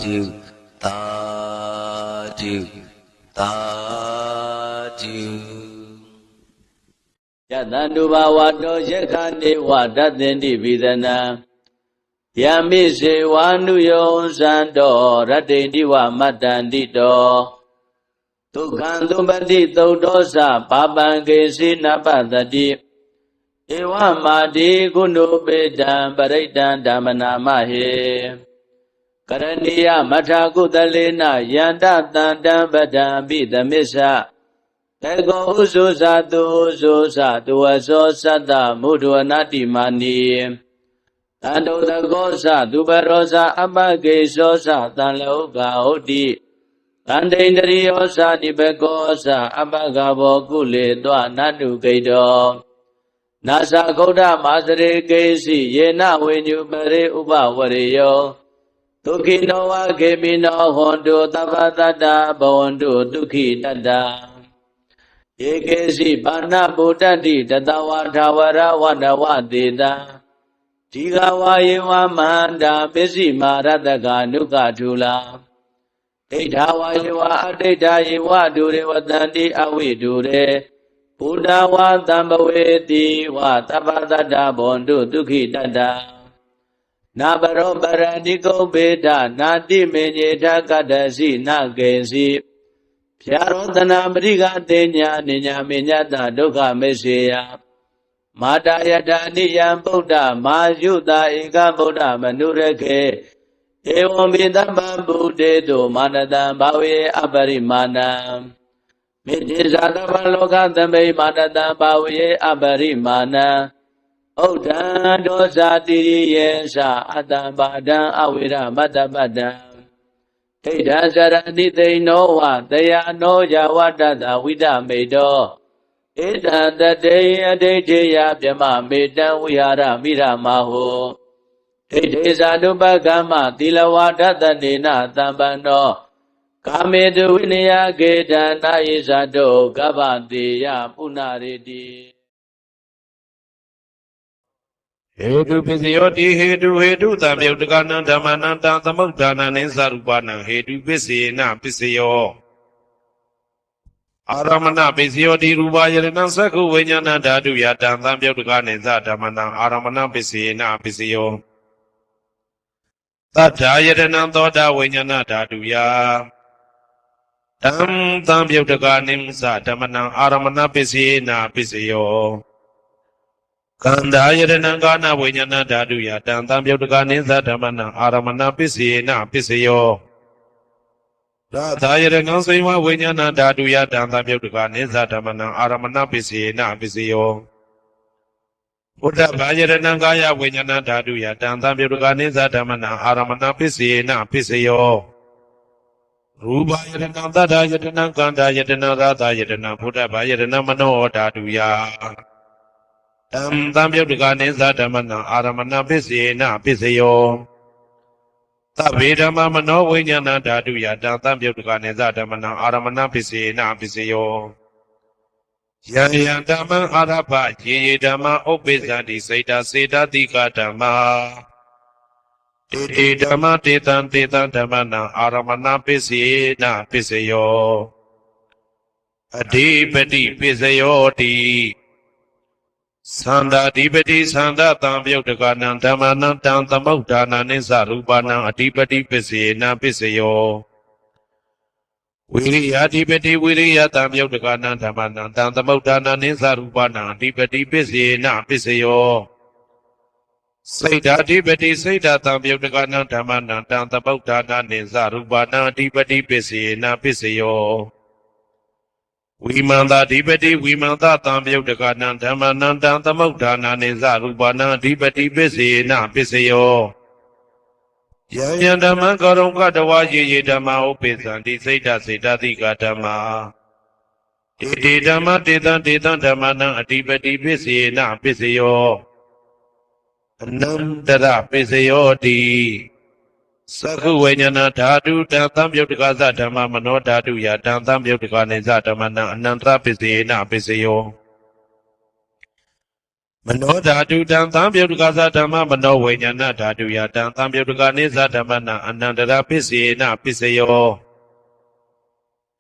ဓုသာဓုသာဓုယတန္တုဘာဝတောယက္ခဏေဝဒသင်တိဝိဒနာယမိစေဝါနုယောဇံတောရတ္တိတိဝမတ္တန္တိတောဒုက္ခံသုပတိသုတ်တောသဘာပံကေစီနပတတိဧဝမာတိကုဏုပေတံပရိတံဓမ္မနာမဟေကရဏီယမထာကုတလေနယန္တတန္တံပဒံပိသမစ္ဆတေကောဥဇုဇာတုဥဇုဇာတုဝဇောသတ္တမုဒ္ဒဝနာတိမာနီတန္တုတကောသသူပရောဇာအပကေဇောသတံလောကဟုတ်တိတန္တိန္ဒရိယောသတိဘကောသအပကဘောကုလေတောနတုကိတောနာသဂௌဒမာစရေကေစီယေနဝိညုပရေဥပဝရေယောဒုက္ခိနောဝခေမိနောဟွန်တုသဗ္ဗတတ္တဘဝန္တုဒုက္ခိတတ္တဧကေစီဘာနာဗုဒ္ဓတိတတဝါထာဝရဝနဝတေတံဒီဃဝါယေဝမန္တာပစ္စည်းမာရတကနုကထူလာ ဒိဋ္ဌာဝါယေဝအဒိဋ္ဌာယေဝဒုရေဝတန္တိအဝိဒုရေဘုဒ္ဓဝါသံဘဝေတိဝသဗ္ဗတတ္တဘောန္တုဒုက္ခိတတ္တနာဘရောပရဏိကုဗေဒနာတိမေညေထကတ္တစီနကေစီဖြာရောတနာပရိကတေညာနိညာမေညတဒုက္ခမေစေယမာတာယတာနိယံဗုဒ္ဓမာယုတာဧကဗုဒ္ဓမနုရခေဧဝံပိတံဗဗုတေတုမာနတံဘာဝေအပရိမာဏံမေတ္တိဇာတဗလောကသမိမာနတံဘာဝေအပရိမာဏံဥဒ္ဒံဒောဇာတိရိယေသအတ္တပါဒံအဝိရမတ္တပတ္တံဒိဋ္ဌာစရဏိသိနောဝတယနောယဝတ္တတဝိဒမေတောဧတံတတေအဒိဋ္ဌိယပြမမေတံဝိဟာရမိရမဟုဒိဋ္ဌိဇာတုပကမ္မသီလဝါဒတနေနသံပန္နောကာမေတုဝိနယကေတံနာယိဇာတုကပ္ပတိယပုဏ္ဏရေတိဟေတုပစ္စယောတိဟေတုသံယုတ်တကနံဓမ္မနံတံသမုဒ္ဒနာနိသရူပနံဟေတုပစ္စေနပစ္စယောအာရမဏပစ္စယောတိရူပယရဏသက္ခုဝိညာဏဓာတုယတံသံယုတ်တကနိသဓမ္မနံအာရမဏပစ္စေနပစ္စယောသတ္ထာယရဏသောတာဝိညာဏဓာတုယတံသံယုတ်တကနိသဓမ္မနံအာရမဏပစ္စေနပစ္စယောကန္တာယရဏကာနဝိညာဏဓာတုယတံသံယုတ်တကနိသဓမ္မနံအာရမဏပစ္စေနပစ္စယောသာသာယရဏစေဝဝိညာဏဓာတုယတံသံယုတ်တကနိသဓမ္မနံအာရမဏပစ္စေနပစ္စယောဘုဒ္ဓဘာယရဏကာယဝိညာဏဓာတုယတံသံယုတ်တကနိသဓမ္မနံအာရမဏပစ္စေနပစ္စယောရူပယရဏသတ္တယရဏကန္တာယရဏရာသယရဏဘုဒ္ဓဘာယရဏမနောဓာတုယတံသံယုတ်တကနိသဓမ္မနံအာရမဏပစ္စေနပစ္စယောသဗ္ဗေဓမ္မမနောဝိညာဏဓာတုယတံသံယုတ်တကနိသဓမ္မနံအာရမဏပစ္စေနပစ္စယောယံယံဓမ္မံအာရဘယေယေဓမ္မဥပ္ပိသန္တိစေတစေတတိကဓမ္မာတေတေဓမ္မတေတံဓမ္မနံအာရမဏပစ္စေနပစ္စယောအဓိပတိပစ္စယောတိသန္တာဓိပတိသန္တာတံပြုတ်တကနံဓမ္မနံတံသမုဒ္ဒါနာနိသရူပနံအဓိပတိပစ္စေနပစ္စယောဝိရိယဓိပတိဝိရိယတံပြုတ်တကနံဓမ္မနံတံသမုဒ္ဒါနာနိသရူပနံအဓိပတိပစ္စေနပစ္စယောစိတ်ဓာဓိပတိစိတ်ဓာတံပြုတ်တကနံဓမ္မနံတံသမုဒ္ဒါနာနိသရူပနံအဓိပတိပစ္စေနပစ္စယောဝိမန္တာဓိပတိဝိမန္တတံပြုတ်တကနံဓမ္မနံတံသမုဒ္ဒါနာနိသရူပနံအဓိပတိပစ္စေနပစ္စယောယံယံဓမ္မကရုံကတဝါယေယေဓမ္မဥပ္ပိသန္တိစိတ်ဓာစေတသိကဓမ္မာတေတေဓမ္မတေတံဓမ္မနံအဓိပတိပစ္စေနပစ္စယောအနန္တရပစ္စယောတိသက္ခုဝိညာဏဓာတုတံသံယုတ်တကသဓမ္မမနောဓာတုယတံသံယုတ်တကနိသဓမ္မနံအနန္တရပစ္စေနပစ္စယောမနောဓာတုတံသံယုတ်တကသဓမ္မမနောဝိညာဏဓာတုယတံသံယုတ်တကနိသဓမ္မနံအနန္တရပစ္စေနပစ္စယော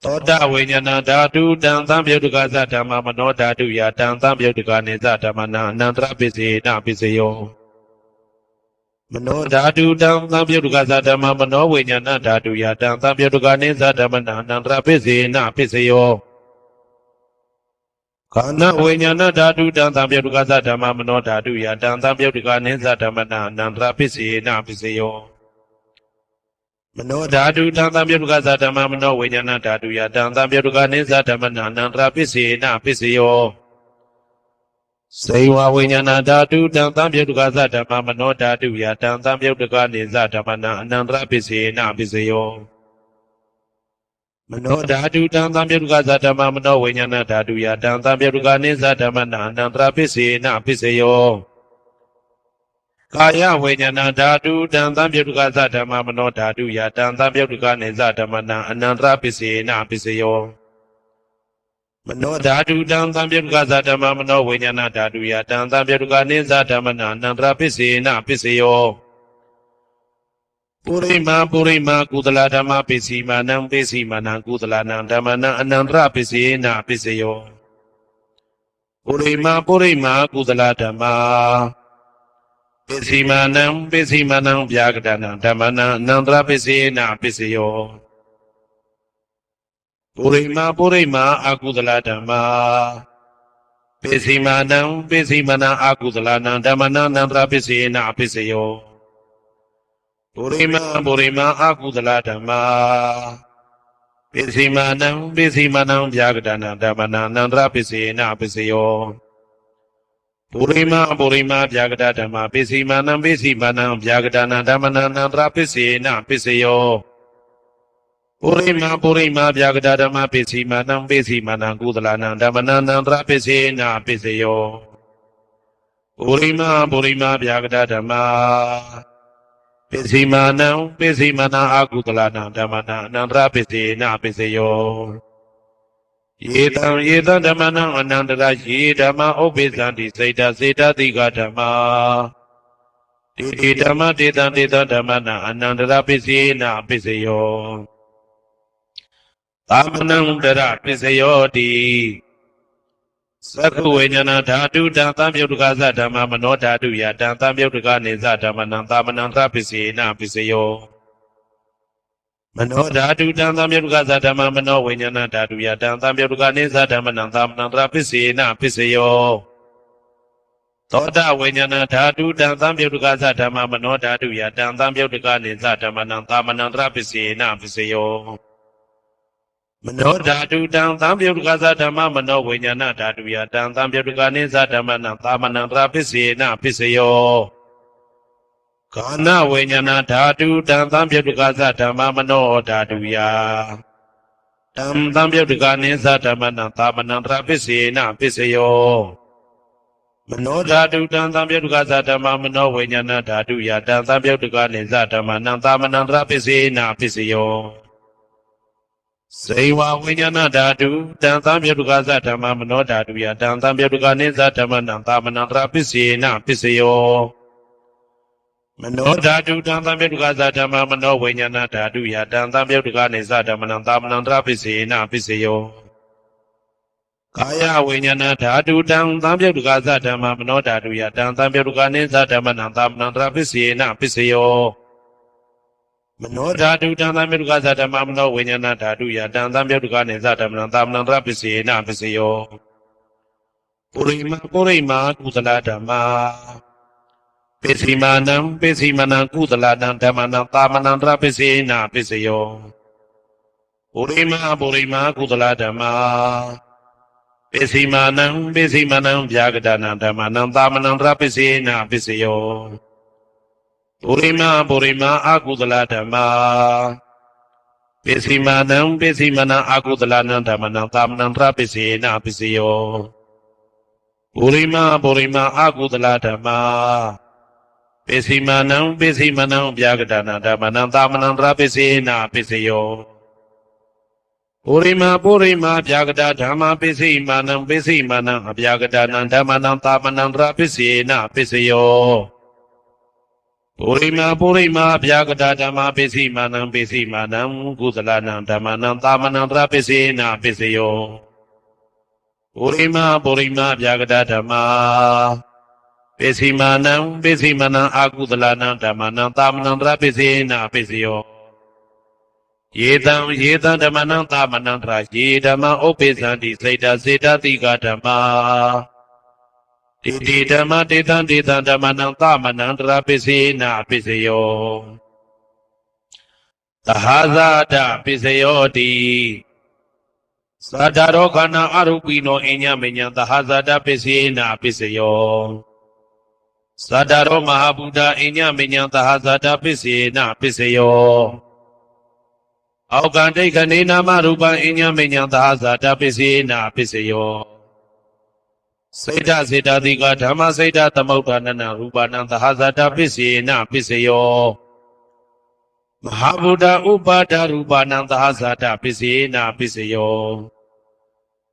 သောတဝိညာဏဓာတုတံသံယုတ်တကသဓမ္မမနောဓာတုယတံသံယုတ်တကနိသဓမ္မနံအနန္တရပစ္စေနပစ္စယောမနောဓာတုတံသံယုတ်တကသဓမ္မမနောဝိညာဏဓာတုယတံသံယုတ်တကနိသဓမ္မနံအနန္တရပစ္စေနပစ္စယောခန္ဓာဝိညာဏဓာတုတံသံယုတ်တကသဓမ္မမနောဓာတုယတံသံယုတ်တကနိသဓမ္မနံအနန္တရပစ္စေနပစ္စယောမနောဓာတုတံသံယုတ်တကသဓမ္မမနောဝိညာဏဓာတုယတံသံယုတ်တကနိသဓမ္မနံအနန္တရပစ္စေနပစ္စယောစေဝဝိညာဏဓာတုတံသံယုတ်တကသဓမ္မမနောဓာတုယတံသံယုတ်တကနိသဓမ္မနံအနန္တရပစ္စေနပစ္စယောမနောဓာတုတံသံယုတ်တကသဓမ္မမနောဝိညာဏဓာတုယတံသံယုတ်တကနိသဓမ္မနံအနန္တရပစ္စေနပစ္စယောကာယဝိညာဏဓာတုတံသံယုတ်တကသဓမ္မမနောဓာတုယတံသံယုတ်တကနိသဓမ္မနံအနန္တရပစ္စေနပစ္စယောမနောဓာတုတံသံယုတ်တကသဓမ္မမနောဝိညာဏဓာတုယတံသံယုတ်တကနိသဓမ္မနံအနန္တရပစ္စေနပစ္စယော ပုရိမာကုသလဓမ္မပစ္စည်းမာနံပစ္စည်းမာနံကုသလနံဓမ္မနံအနန္တရပစ္စယေနပစ္စယောပုရိမာကုသလဓမ္မပစ္စည်းမာနံဗျာကတနံဓမ္မနံအနန္တရပစ္စယေနပစ္စယောပုရိမာအကုသလဓမ္မပစ္စည်းမာနံအကုသလနံဓမ္မနံအနန္တရပစ္စယေနပစ္စယောပုရိမာအကုသလဓမ္မပစ္စည်းမာနံဗျာကတနံဓမ္မနံအနန္တရပစ္စယေနပစ္စယောပုရိမာဗျာကတဓမ္မပစ္စည်းမာနံဗျာကတနံဓမ္မနံအနန္တရပစ္စယေနပစ္စယောပုရိမာဗျာကတဓမ္မပစ္စည်းမာနံကုသလနံဓမ္မနံအနန္တရပစ္စယေနပစ္စယောပုရိမာဗျာကတဓမ္မပစ္စည်းမာနံအကုသလနံဓမ္မနံအနန္တရပစ္စယေနပစ္စယောယေတံဓမ္မနံအနန္တရယေဓမ္မဥပ္ပိသန္တိစေတတိကဓမ္မာတေဓမ္မတေတံဓမ္မနံအနန္တရပစ္စယေနပစ္စယောသမနံတရပစ္စယောတိသက္ခဝိညာဏဓာတုတံသံယုတ်တကသဓမ္မမနောဓာတုယတံသံယုတ်တကနေသဓမ္မနံသမနံတရပစ္စယေနပစ္စယောမနောဓာတုတံသံယုတ်တကသဓမ္မမနောဝိညာဏဓာတုယတံသံယုတ်တကနေသဓမ္မနံသမနံတရပစ္စယေနပစ္စယောသောတဝိညာဏဓာတုတံသံယုတ်တကသဓမ္မမနောဓာတုယတံသံယုတ်တကနေသဓမ္မနံသမနံတရပစ္စယေနပစ္စယောမနောဓာတုတံသံယုတ်တကသဓမ္မမနောဝိညာဏဓာတုယတံသံယုတ်တကနေသဓမ္မနံသမနံတရပစ္စယေနပစ္စယောကာနဝိညာဏဓာတုတံသံယုတ်တကသဓမ္မမနောဓာတုယတံသံယုတ်တကနေသဓမ္မနံသမနံတရပစ္စယေနပစ္စယောမနောဓာတုတံသံယုတ်တကသဓမ္မမနောဝိညာဏဓာတုယတံသံယုတ်တကနေသဓမ္မနံသမနံတရပစ္စယေနပစ္စယောစေဝဝိညာဏဓာတုတံသံယုတ်တကသဓမ္မမနောဓာတုယတံသံယုတ်တကနေသဓမ္မနံသမနံတရပစ္စယေနပစ္စယောမနောဓာတုတံသံယုတ်တကသဓမ္မမနောဝိညာဏဓာတုယတံသံယုတ်တကနေသဓမ္မနံသမနံတရပစ္စယေနပစ္စယောကာယဝိညာဏဓာတုတံသံယုတ်တကသဓမ္မမနောဓာတုယတံသံယုတ်တကနေသဓမ္မနံသမနံတရပစ္စယေနပစ္စယောမနောဓာတုတံသံယုတ်တကသဓမ္မမနောဝိညာဏဓာတုယတံသံယုတ်တကနေသဓမ္မနံသမနံတရပစ္စယေနပစ္စယောပုရိမာကုသလဓမ္မာပစ္စည်းမာနံကုသလနံဓမ္မနံသမနံတရပစ္စယေနပစ္စယောပုရိမာကုသလဓမ္မာပစ္စည်းမာနံဗျာကတနံဓမ္မနံသမနံတရပစ္စယေနပစ္စယောပုရိမာအကုသလဓမ္မာပစ္စည်းမာနံအကုသလနံဓမ္မနံသမနံတရပစ္စယေနပစ္စယောပုရိမာအကုသလဓမ္မာပစ္စည်းမာနံဗျာကတနံဓမ္မနံသမနံတရပစ္စယေနပစ္စယောပုရိမာဗျာကတဓမ္မပစ္စည်းမာနံအဗျာကတနံဓမ္မနံသမနံတရပစ္စယေနပစ္စယောပုရိမာဗျာကတဓမ္မပစ္စည်းမာနံကုသလနံဓမ္မနံသမနံတရပစ္စယေနပစ္စယောပုရိမာဗျာကတဓမ္မပစ္စည်းမာနံအကုသလနံဓမ္မနံသမနံတရပစ္စယေနပစ္စယောယေတံဓမ္မနံသမနံတရယေဓမ္မဥပ္ပိသန္တိစေတတိကဓမ္မာတေဓမ္မတေတံဓမ္မနံသမနံတရပစ္စယေနပစ္စယောသဟာဇာတပစ္စယောတိသတ္တရောခန္ဓာအရူပိနောအညမညံသဟာဇာတပစ္စယေနပစ္စယောသတ္တရောမဟာဗုဒ္ဓအညမညံသဟာဇာတပစ္စယေနပစ္စယောအောက်ကံဒိဋ္ဌနေနာမရူပံအညမညံသဟာဇာတပစ္စယေနပစ္စယောစေတတိကဓမ္မစေတသမုဋ္ဌာနနရူပနံသဟာဇာတပစ္စယေနပစ္စယောမဟာဗုဒ္ဓဥပါဒရူပနံသဟာဇာတပစ္စယေနပစ္စယော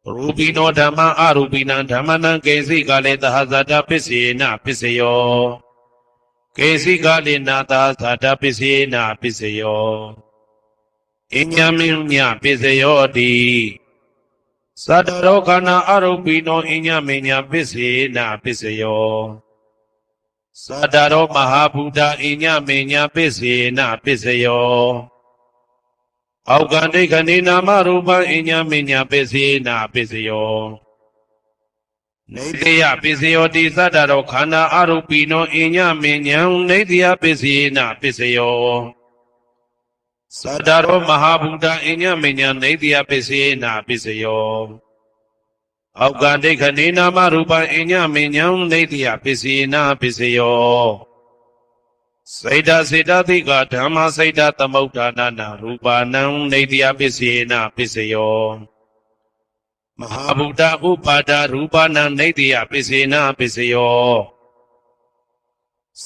ရူပိနောဓမ္မအရူပိနံဓမ္မနံကေစိကလေသဟာဇာတပစ္စယေနပစ္စယော ကေစီကာလိနာသာဇာတပစ္စယေနာပစ္စယောအညမင်းညပစ္စယောတိသတ္တရောခန္ဓာအရုပိနောအညမင်းညပစ္စယေနာပစ္စယောသတ္တရောမဟာဗုဒ္ဓအညမင်းညပစ္စယေနာပစ္စယောအောက်ကန္တိခဏိနာမရူပံအညမင်းညပစ္စယေနာပစ္စယောနေတယပစ္စယောတိသတ္တရောခန္ဓာအရုပိနောအညမင်းညံနေတယပစ္စယေနာပစ္စယောသတ္တရောမဟာဗုဒ္ဓအညမင်းညံနေတယပစ္စယေနာပစ္စယောအောက်ကန္တိခဏိနာမရူပံအညမင်းညံနေတယပစ္စယေနာပစ္စယောစေတစေတသိကဓမ္မစေတသမုဋ္ဌာနနာရူပနံနေတယပစ္စယေနာပစ္စယောမဟာဗုဒ္ဓဥပါဒရူပနံနေတယပစ္စေနာပစ္စယော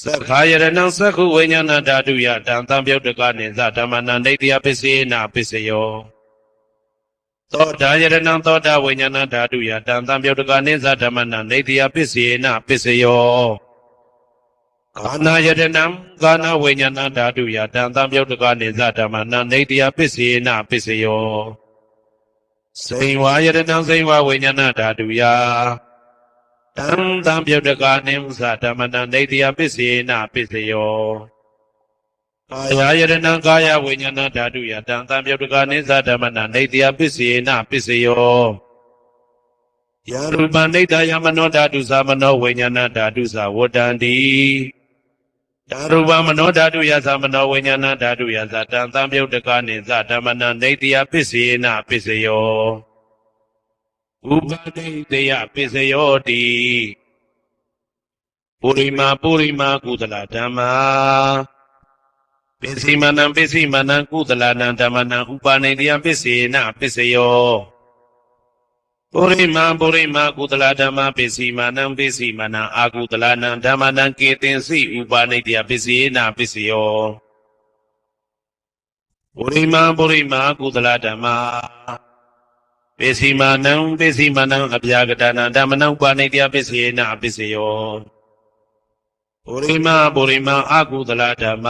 သက္ခာယရဏံသက္ခုဝိညာဏဓာတုယတံသံပြုတ်တကနေသဓမ္မနံနေတယပစ္စေနာပစ္စယောသောတာယရဏံသောတာဝိညာဏဓာတုယတံသံပြုတ်တကနေသဓမ္မနံနေတယပစ္စေနာပစ္စယောကာနာယရဏံကာနာဝိညာဏဓာတုယတံသံပြုတ်တကနေသဓမ္မနံနေတယပစ္စေနာပစ္စယောစိန်ဝါယရဏံစိန်ဝါဝိညာဏဓာတုယတံသံပြုတ်တကနေသဓမ္မနံနေတယပစ္စေနာပစ္စယောကာယယရဏံကာယဝိညာဏဓာတုယတံသံပြုတ်တကနေသဓမ္မနံနေတယပစ္စေနာပစ္စယောယရူပနိတယမနောဓာတုသမနောဝိညာဏဓာတုသဝတ္တန္တိဓာရူပမနောဓာတုယသမနောဝိညာဏဓာတုယသတံသံပြုတ်တကနေသဓမ္မနံနေတယပစ္စေနာပစ္စယောဥပတိတယပစ္စယောတိပုရိမာကုသလဓမ္မာပစ္စည်းမနံကုသလနံဓမ္မနံဥပနိတယပစ္စေနာပစ္စယောပုရိမာကုသလဓမ္မပစ္စည်းမနံအာကုသလနံဓမ္မနံကေတင်စီဥပနိတယပစ္စေနာပစ္စယောပုရိမာကုသလဓမ္မပစ္စည်းမနံအပြာကတနာဓမ္မနံဥပနိတယပစ္စေနာပစ္စယောပုရိမာအာကုသလဓမ္မ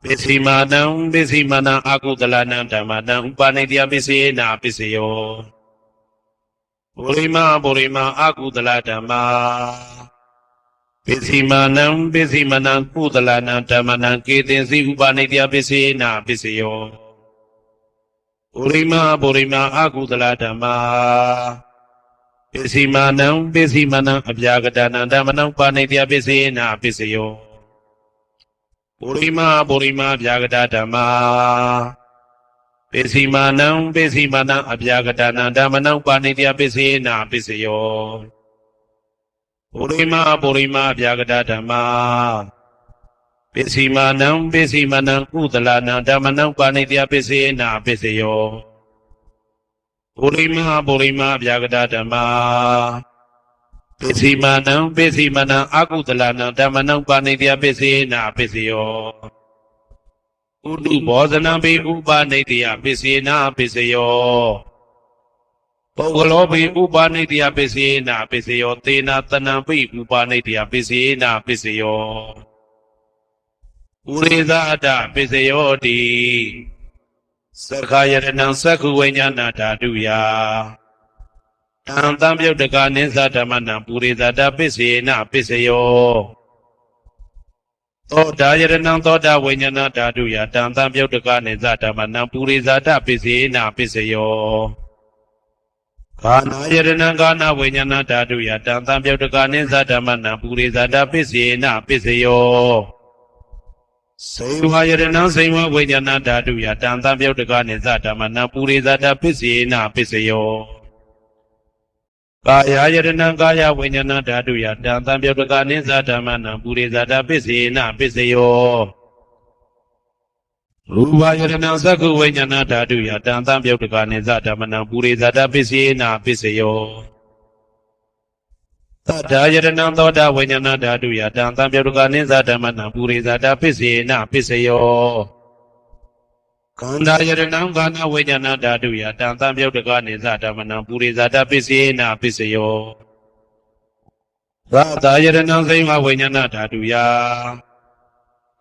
ပစ္စည်းမနံအာကုသလနံဓမ္မနံဥပနိတယပစ္စေနာပစ္စယောပုရိမာအာကုသလဓမ္မပစ္စည်းမနံကုသလနံဓမ္မနံကေတင်စီဥပနိတယပစ္စေနာပစ္စယောပုရိမာအာကုသလဓမ္မပစ္စည်းမနံအပြာကတနာဓမ္မနံဥပနိတယပစ္စေနာပစ္စယောပုရိမာဗျာဂတဓမ္မာပစ္စည်းမနံအပြာကတနာဓမ္မနံဥပနိတယပစ္စေနာပစ္စယောပုရိမာဗျာဂတဓမ္မာပစ္စည်းမနံကုသလနံဓမ္မနံဥပနိတယပစ္စေနာပစ္စယောပုရိမာဗျာဂတဓမ္မာပစ္စည်းမနံအာကုသလနံဓမ္မနံပါဏိတယပစ္စေနာပစ္စယောဥတုဘောဇနံပိဥပနိတယပစ္စေနာပစ္စယောပုဂ္ဂလောပိဥပနိတယပစ္စေနာပစ္စယောသေနာတနံပိဥပနိတယပစ္စေနာပစ္စယောဥရိသအတ္တပစ္စယောတိသက္ခာယရဏံသက္ခုဝိညာဏဓာတုယတံသံပြုတ်တကနေသဓမ္မနံပုရိသတပစ္စေနာပစ္စယောသောတာယရဏံသောတာဝိညာဏဓာတုယတံသံပြုတ်တကနေသဓမ္မနံပုရိသတပစ္စေနာပစ္စယောကာနာယရဏံကာနာဝိညာဏဓာတုယတံသံပြုတ်တကနေသဓမ္မနံပုရိသတပစ္စေနာပစ္စယောစေဝယရဏံစေဝဝိညာဏဓာတုယတံသံပြုတ်တကနေသဓမ္မနံပုရိသတပစ္စေနာပစ္စယောကာယယရဏံကာယဝိညာဏဓာတုယတံသံပြုတ်တကနေသဓမ္မနံပုရိသတပစ္စေနာပစ္စယောရူပယရဏံသက္ခုဝိညာဏဓာတုယတံသံပြုတ်တကနေသဓမ္မနံပုရိသတပစ္စေနာပစ္စယောသတ္တယရဏံသောတာဝိညာဏဓာတုယတံသံပြုတ်တကနေသဓမ္မနံပုရိသတပစ္စေနာပစ္စယောခန္ဓာယရဏံခန္ဓာဝိညာဏဓာတုယတံသံပြုတ်တကနေသဓမ္မနံပုရိသတပစ္စေနာပစ္စယော သာသာယရဏံစိမဝိညာဏဓာတုယ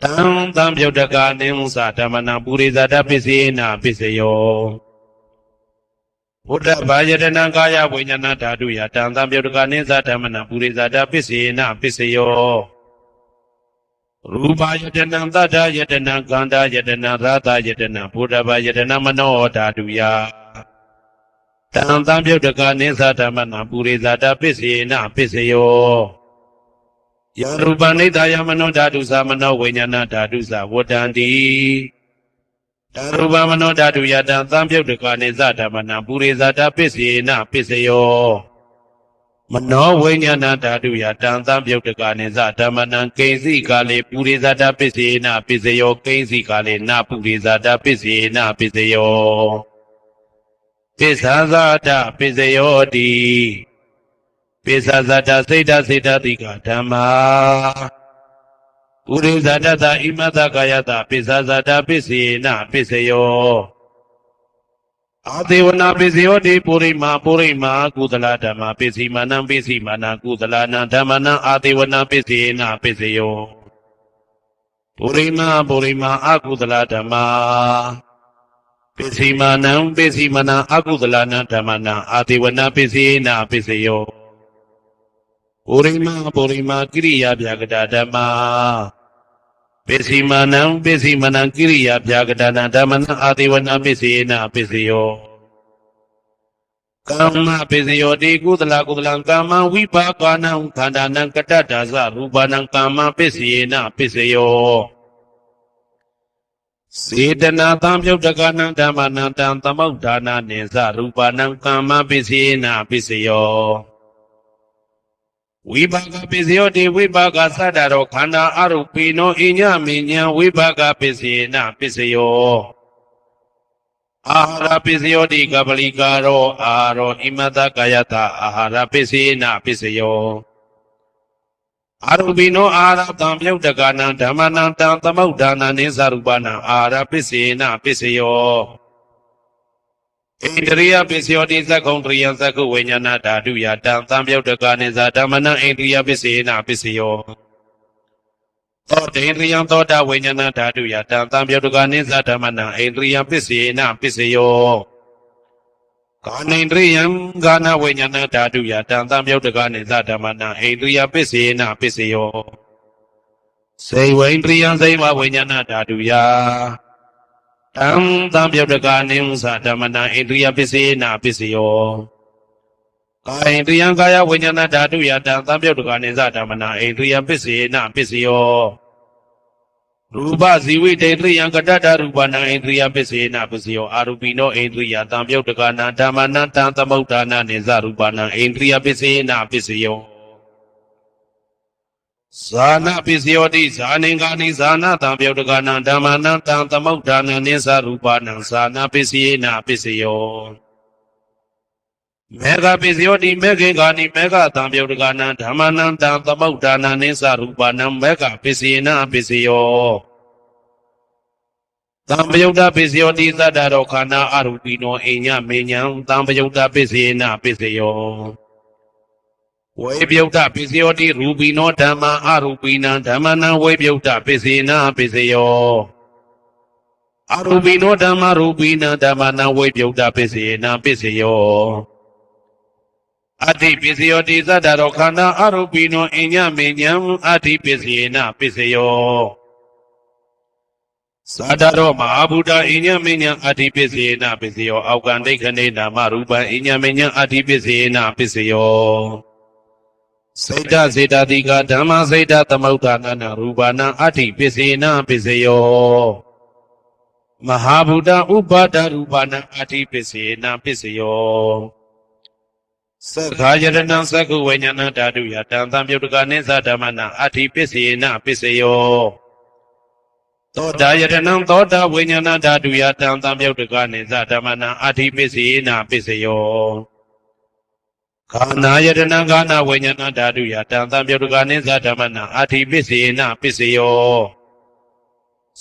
တံသံပြုတ်တကာနိဥ္စဓမ္မနံပုရိသတပစ္စေနပစ္စယောဘုဒ္ဓဘာယတနာကာယဝိညာဏဓာတုယတံသံပြုတ်တကာနိသဓမ္မနံပုရိသတပစ္စေနပစ္စယောရူပယတနာသတ္တယတနာကန္တာယတနာရာသယတနာဘုဒ္ဓဘာယတနာမနောဓာတုယတံသံပြုတ်တကာနိသဓမ္မနံပုရိသတပစ္စေနပစ္စယောယရူပနိဒာယမနောဓာတုသမနောဝိညာဏဓာတုသဝတ္တန္တိဓာရူပမနောဓာတုယတံသံပြုတ်တကာနိသဓမ္မနံပုရိသတပစ္စေနပစ္စယောမနောဝိညာဏဓာတုယတံသံပြုတ်တကာနိသဓမ္မနံကိဉ္စိကာလေပုရိသတပစ္စေနပစ္စယောကိဉ္စိကာလေနပုရိသတပစ္စေနပစ္စယောပစ္ဆာဇာတပစ္စယောတိပိစ္ဆာဇတစိတ်တစိတ်တတိကဓမ္မာဥရိဇတတဣမတကာယတပိစ္ဆာဇတပစ္စေနပစ္စယောအာသေဝနာပစ္စယောတိပုရိမာကုသလဓမ္မာပစ္စည်းမနံပစ္စည်းမနံကုသလနံဓမ္မနံအာသေဝနာပစ္စေနပစ္စယောပုရိမာအကုသလဓမ္မာပစ္စည်းမနံအကုသလနံဓမ္မနံအာသေဝနာပစ္စေနပစ္စယောပုရိမာကိရိယာဗျာကတာဓမ္မာပစ္စည်းမနံကိရိယာဗျာကတာနံဓမ္မနံအာသေဝနာပစ္စေနပစ္စယောကာမပစ္စယောတိကုသလကာမဝိပါကနံခန္ဓာနံကတ္တဒါဇရူပနံကာမပစ္စေနပစ္စယောစေတနာသံပြုတ်တကနံဓမ္မနံတံသမုဋ္ဌာနာနိသရူပနံကာမပစ္စေနပစ္စယောဝိပါကပစ္စယောတိဝိပါကသတ္တရောခန္ဓာအရုပိနောအညမေညာဝိပါကပစ္စေနပစ္စယောအာဟာရပစ္စယောတိကပလိကာရောအာရောဣမတကာယတအာဟာရပစ္စေနပစ္စယောအရုပိနောအာဟာရတံပြုတ်တကနံဓမ္မနံတံသမုဋ္ဌာနာနိသရူပနံအာဟာရပစ္စေနပစ္စယောဣန္ဒြိယပစ္စယောတိသက္ကုံတရိယသက္ကုဝိညာဏဓာတုယတံသံပြုတ်တကာနိသဓမ္မနံဣန္ဒြိယပစ္စေနပစ္စယောသောတေန္ဒြိယသောတာဝိညာဏဓာတုယတံသံပြုတ်တကာနိသဓမ္မနံဣန္ဒြိယပစ္စေနပစ္စယောကာနိန္ဒြိယကာနဝိညာဏဓာတုယတံသံပြုတ်တကာနိသဓမ္မနံဣန္ဒြိယပစ္စေနပစ္စယောစေဝိန္ဒြိယစေဝဝိညာဏဓာတုယတံသံပြုတ်တကာနိဥ္စဓမ္မနံဣန္ဒြိယပစ္စေနပစ္စယောကာယဣန္ဒြိယကာယဝိညာဏဓာတုယတံသံပြုတ်တကာနိသဓမ္မနံဣန္ဒြိယပစ္စေနပစ္စယောရူပဇီဝိတေန္ဒြိယကတ္တရူပနံဣန္ဒြိယပစ္စေနပစ္စယောအာရူပိနောဣန္ဒြိယသံပြုတ်တကာနံဓမ္မနံတံသမုဋ္ဌာနာနိသရူပနံဣန္ဒြိယပစ္စေနပစ္စယောဇာနာပစ္စယောတိဇာနိကာနိဇာနာတံပြုတ်တကာနံဓမ္မနံတံသမုဋ္ဌာနာနိသရူပနံဇာနာပစ္စေနပစ္စယောမေဃပစ္စယောတိမေခေကာနိမေဃတံပြုတ်တကာနံဓမ္မနံတံသမုဋ္ဌာနာနိသရူပနံမေဃပစ္စေနပစ္စယောသံပယုတ်တပစ္စယောတိသတ္တရောခန္ဓာအရူပိနောအိညမေညံသံပယုတ်တပစ္စေနပစ္စယောဝေပြုတ်တပစ္စယောတိရူပိနောဓမ္မာအရူပိနံဓမ္မနံဝေပြုတ်တပစ္စေနပစ္စယောအရူပိနောဓမ္မာရူပိနံဓမ္မနံဝေပြုတ်တပစ္စေနပစ္စယောအတ္တိပစ္စယောတိသတ္တရောခန္ဓာအရူပိနောအိညမေညံအတ္တိပစ္စေနပစ္စယောသာတရောမဟာဗုဒ္ဓအိညမေညံအတ္တိပစ္စေနပစ္စယောအောက်ကံဒိဋ္ဌနေနာမရူပံအိညမေညံအတ္တိပစ္စေနပစ္စယောစေတစေတတိကဓမ္မစေတသမုဋ္ဌာနာရူပနာအတ္တိပစ္စေနပစ္စယောမဟာဗုဒ္ဓဥပါဒရူပနာအတ္တိပစ္စေနပစ္စယောသက္ခာယတနံသက္ကုဝိညာဏဓာတုယတံသံပြုတ်တကာနိသဓမ္မနံအတ္တိပစ္စေနပစ္စယောသောတာယတနံသောတာဝိညာဏဓာတုယတံသံပြုတ်တကာနိသဓမ္မနံအတ္တိပစ္စေနပစ္စယောခန္ဓာယတနံခန္ဓာဝိညာဏဓာတုယတံသံပြုတ်တကာနိသဓမ္မနံအတ္တိပစ္စေနပစ္စယော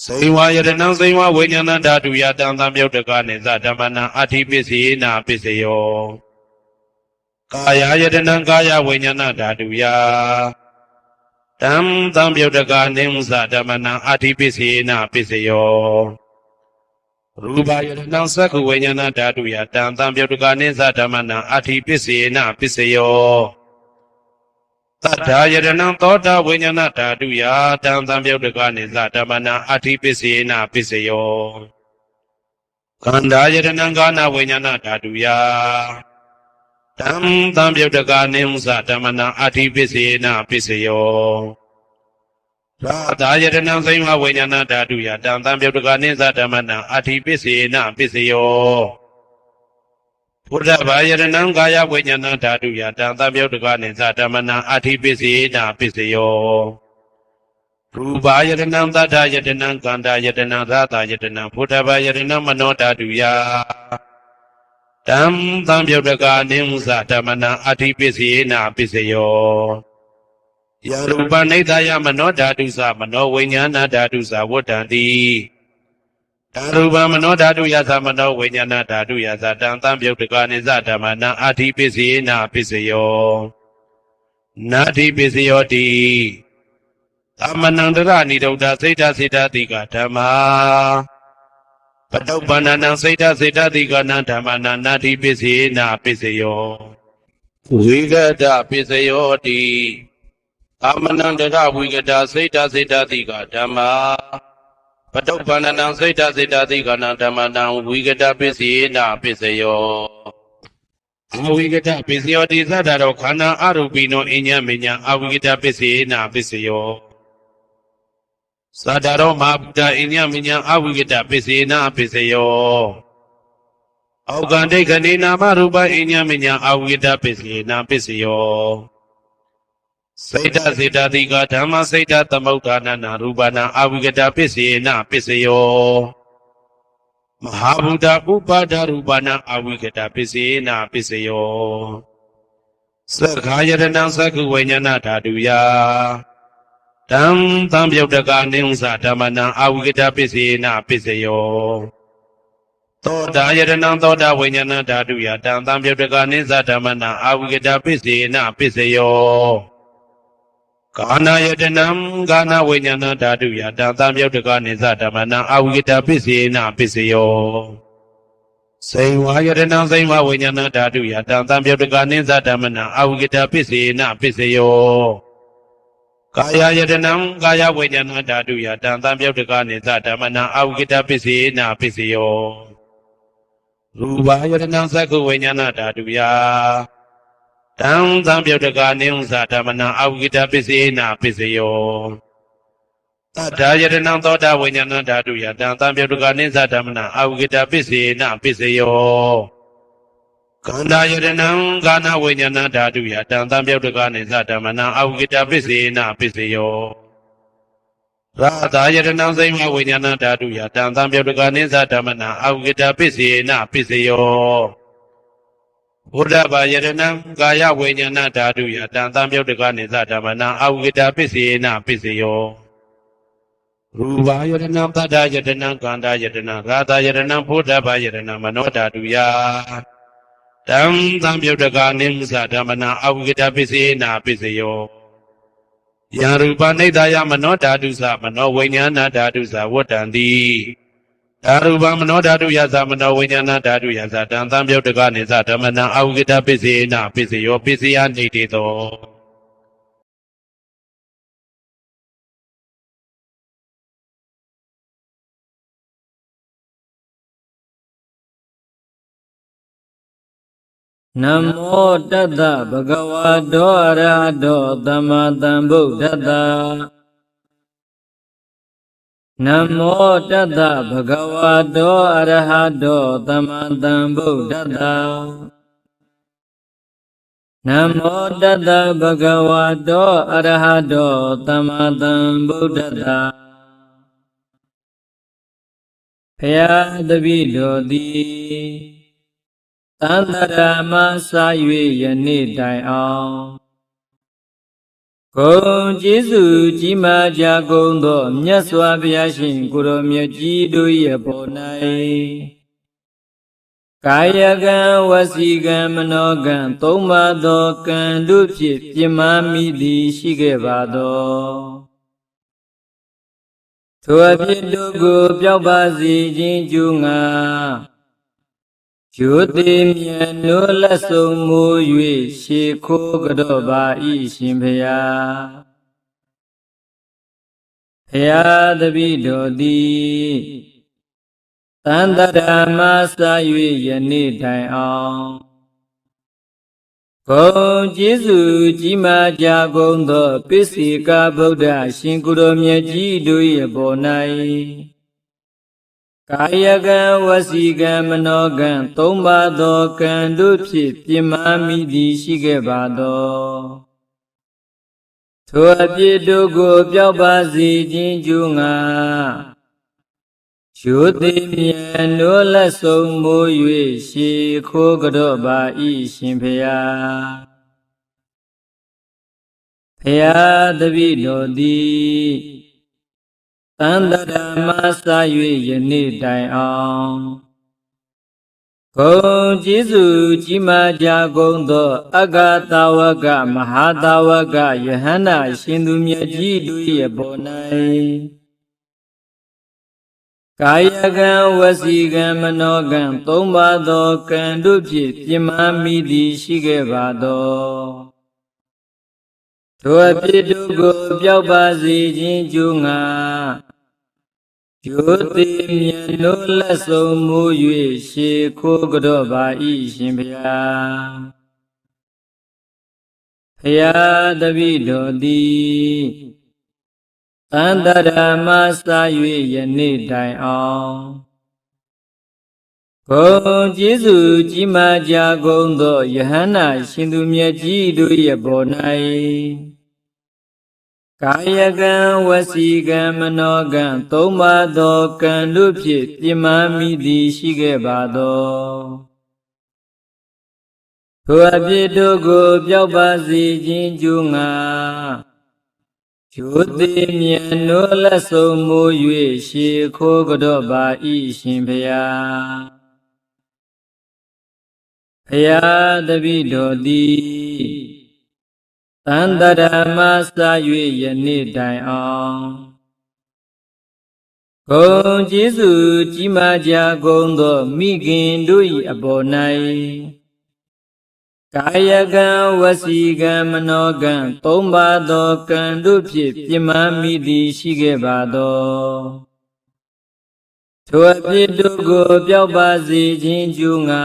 စေဝယတနံစေဝဝိညာဏဓာတုယတံသံပြုတ်တကာနိသဓမ္မနံအတ္တိပစ္စေနပစ္စယော ကာယယတနံကာယဝိညာဏဓာတုယတံသံပြုတ်တကာနိမုသဓမ္မနံအာတိပစ္စေနပစ္စယောရူပယတနံသက္ခဝိညာဏဓာတုယတံသံပြုတ်တကာနိသဓမ္မနံအာတိပစ္စေနပစ္စယောသတ္ထာယတနံသောတာဝိညာဏဓာတုယတံသံပြုတ်တကာနိသဓမ္မနံအာတိပစ္စေနပစ္စယောခန္ဓာယတနံကာနဝိညာဏဓာတုယတံသံပြုတ်တကာနိမုသဓမ္မနံအာတိပစ္စေနပစ္စယောရာသာယတနံသိမဝိညာဏဓာတုယတံသံပြုတ်တကာနိသဓမ္မနံအာတိပစ္စေနပစ္စယောဘုဒ္ဓဘာယတနံကာယဝိညာဏဓာတုယတံသံပြုတ်တကာနိသဓမ္မနံအာတိပစ္စေနပစ္စယောရူပယတနံသတ္တယတနံကန္တာယတနံသာသာယတနံဘုဒ္ဓဘာယတနံမနောဓာတုယတံသံပြုတ်တကာနိမုသဓမ္မနံအာတိပစ္စေနပစ္စယောယရူပနိဒာယမနောဓာတုသမနောဝိညာဏဓာတုသဝတ္တံတိဓာရူပမနောဓာတုယသမနောဝိညာဏဓာတုယသတံသံပြုတ်တကာနိသဓမ္မနံအာတိပစ္စေနပစ္စယောနာတိပစ္စယောတိသမနံတရဏိဒုဒ္ဓစိတ်တစေတတိကဓမ္မာပတုပ္ပန္နံစိတ်တစေတတိကနံဓမ္မနံနာတိပစ္စေနပစ္စယောဝိဂဒပစ္စယောတိသမနံတရဝိဂဒစိတ်တစေတတိကဓမ္မာပတုပ္ပန္နံစိတ်တစေတတိကနံဓမ္မနံဝိဂဒပစ္စေနပစ္စယောအဝိဂဒပစ္စယောတိသတ္တရောခန္ဓာအရူပိနောအညမညာအဝိဂဒပစ္စေနပစ္စယောသတ္တရောမဟာဗုဒ္ဓအညမညာအဝိဂဒပစ္စေနပစ္စယောအောကံဒိဋ္ဌိနာမရူပအညမညာအဝိဂဒပစ္စေနပစ္စယောစိတ်တစေတတိကဓမ္မစိတ်တသမုဋ္ဌာနနာရူပနာအဝိကတပစ္စေနပစ္စယောမဟာဗုဒ္ဓဥပါဒရူပနာအဝိကတပစ္စေနပစ္စယောသက္ခာယတနံသက္ခဝိညာဏဓာတုယတံသံပြုတ်တကာနိဥ္စဓမ္မနံအဝိကတပစ္စေနပစ္စယောသောတာယတနံသောတာဝိညာဏဓာတုယတံသံပြုတ်တကာနိသဓမ္မနံအဝိကတပစ္စေနပစ္စယောကာနာယတနံကာနဝိညာဏဓာတုယတံသံပြုတ်တကာနိသဓမ္မနံအဝိကတပစ္စေနပစ္စယောစိံဝါယတနံစိံဝဝိညာဏဓာတုယတံသံပြုတ်တကာနိသဓမ္မနံအဝိကတပစ္စေနပစ္စယောကာယယတနံကာယဝိညာဏဓာတုယတံသံပြုတ်တကာနိသဓမ္မနံအဝိကတပစ္စေနပစ္စယောရူပယတနံသက္ခဝိညာဏဓာတုယတံသံပြုတ်တကာနိဥ္စဓမ္မနံအဝိကတပစ္စေနပစ္စယောသတ္ထာယတနံသောတာဝိညာဏဓာတုယတံသံပြုတ်တကာနိသဓမ္မနံအဝိကတပစ္စေနပစ္စယောကန္တာယတနံကာနဝိညာဏဓာတုယတံသံပြုတ်တကာနိသဓမ္မနံအဝိကတပစ္စေနပစ္စယောရာသာယတနံစိမဝိညာဏဓာတုယတံသံပြုတ်တကာနိသဓမ္မနံအဝိကတပစ္စေနပစ္စယောဘုဒ္ဓဘာယတနံကာယဝိညာဏဓာတုယတံသံပြုတ်တကာနိသဓမ္မနံအဝိကတပစ္စေနပစ္စယောရူပယတနံသတ္တယတနံကန္တာယတနံရာသယတနံဘုဒ္ဓဘာယတနံမနောဓာတုယတံသံပြုတ်တကာနိမုသဓမ္မနံအဝိကတပစ္စေနပစ္စယောယံရူပနိဒာယမနောဓာတုသမနောဝိညာဏဓာတုသဝတ္တံတိဓာရူပမနောဓာတုယသမနောဝိညာဏဓာတုယသတံသံပြုတ်တကာနိသဓမ္မနံအဝိကတပစ္စေနပစ္စယောပစ္စယနိတေသောနမောတတ္တဗဂဝါတောအရဟတောသမ္မာသမ္ဗုဒ္ဓတ္တနမောတတ္တဗဂဝါတောအရဟတောသမ္မာသမ္ဗုဒ္ဓတ္တနမောတတ္တဗဂဝါတောအရဟတောသမ္မာသမ္ဗုဒ္ဓတ္တဘုရားတပည့်တော်သည်သန္တရာမစာ၍ယနေ့တိုင်အောင်ဂုဏ်ကျေးဇူးကြီးမားကြကုန်သောမြတ်စွာဘုရားရှင်ကိုရောမြတ်ကြီးတို့၏အပေါ်၌ ကာယကံဝစီကံမနောကံသုံးပါးသောကံတို့ဖြင့်ပြင်းမာမိသည်ရှိခဲ့ပါသောထိုအဖြစ်တို့ကိုပျောက်ပါစေခြင်းကျိုးငါရိုသေမြတ်နိုးလက်ဆုံးမိုး၍ရှေခိုးကြော့ပါ၏ရှင်ဖျားဖျားတပည့်တော်သည်သန္တရာမစာ၍ယနေ့တိုင်အောင်ဂုံကျေးဇူးကြီးမားကြကုန်သောပိစိကဗုဒ္ဓရှင်ကိုယ်တော်မြတ်ကြီးတို့၏ဘော၌ကာယကံဝစီကံမနောကံသုံးပါးသောကံတို့ဖြင့်ပြင်းမာမိသည်ရှိခဲ့ပါသောထိုအပြစ်တို့ကိုပျောက်ပါစေခြင်းကျိုးငါရိုသေမြတ်နိုးလက်ဆုံးမိုး၍ရှေခိုးကြော့ပါ၏ရှင်ဖျားဖျားတပည့်တော်သည်သန္တရာမစာ၍ယနေ့တိုင်အောင်ဂုံကျေးဇူးကြီးမားကြကုန်သောအဂသာဝကမဟာသာဝကယဟန္တာရှင်သူမြတ်ကြီးတို့၏ဘော၌ကာယကံဝစီကံမနောကံသုံးပါးသောကံတို့ဖြင့်ပြင်းမာမိသည်ရှိခဲ့ပါသောထိုအဖြစ်တို့ကိုပျောက်ပါစေခြင်းကျိုးငါရိုသေမြတ်နိုးလက်ဆုံးမိုး၍ရှေခိုးကြော့ပါ၏ရှင်ဖျားဖျားတပည့်တော်သည်သန္တရာမစာ၍ယနေ့တိုင်အောင်ဂုံကျေးဇူးကြီးမားကြကုန်သောယဟန္တာရှင်သူမြတ်ကြီးတို့၏ဘော၌ကာယကံဝစီကံမနောကံသုံးပါးသောကံတို့ဖြင့်ပြင်းမာမိသည်ရှိခဲ့ပါသောထိုအဖြစ်တို့ကိုပျောက်ပါစေခြင်းကျိုးငါရိုသေမြတ်နိုးလက်ဆုံးမိုး၍ရှေခိုးကြော့ပါ၏ရှင်ဖျားဖျားတပည့်တော်သည်သန္တရာမစာ၍ယနေ့တိုင်အောင်ဂုံကျေးဇူးကြီးမားကြကုန်သောမိခင်တို့၏အပေါ်၌ကာယကံဝစီကံမနောကံသုံးပါးသောကံတို့ဖြင့်ပြင်းမာမိသည်ရှိခဲ့ပါသောထိုအဖြစ်တို့ကိုပျောက်ပါစေခြင်းကျိုးငါ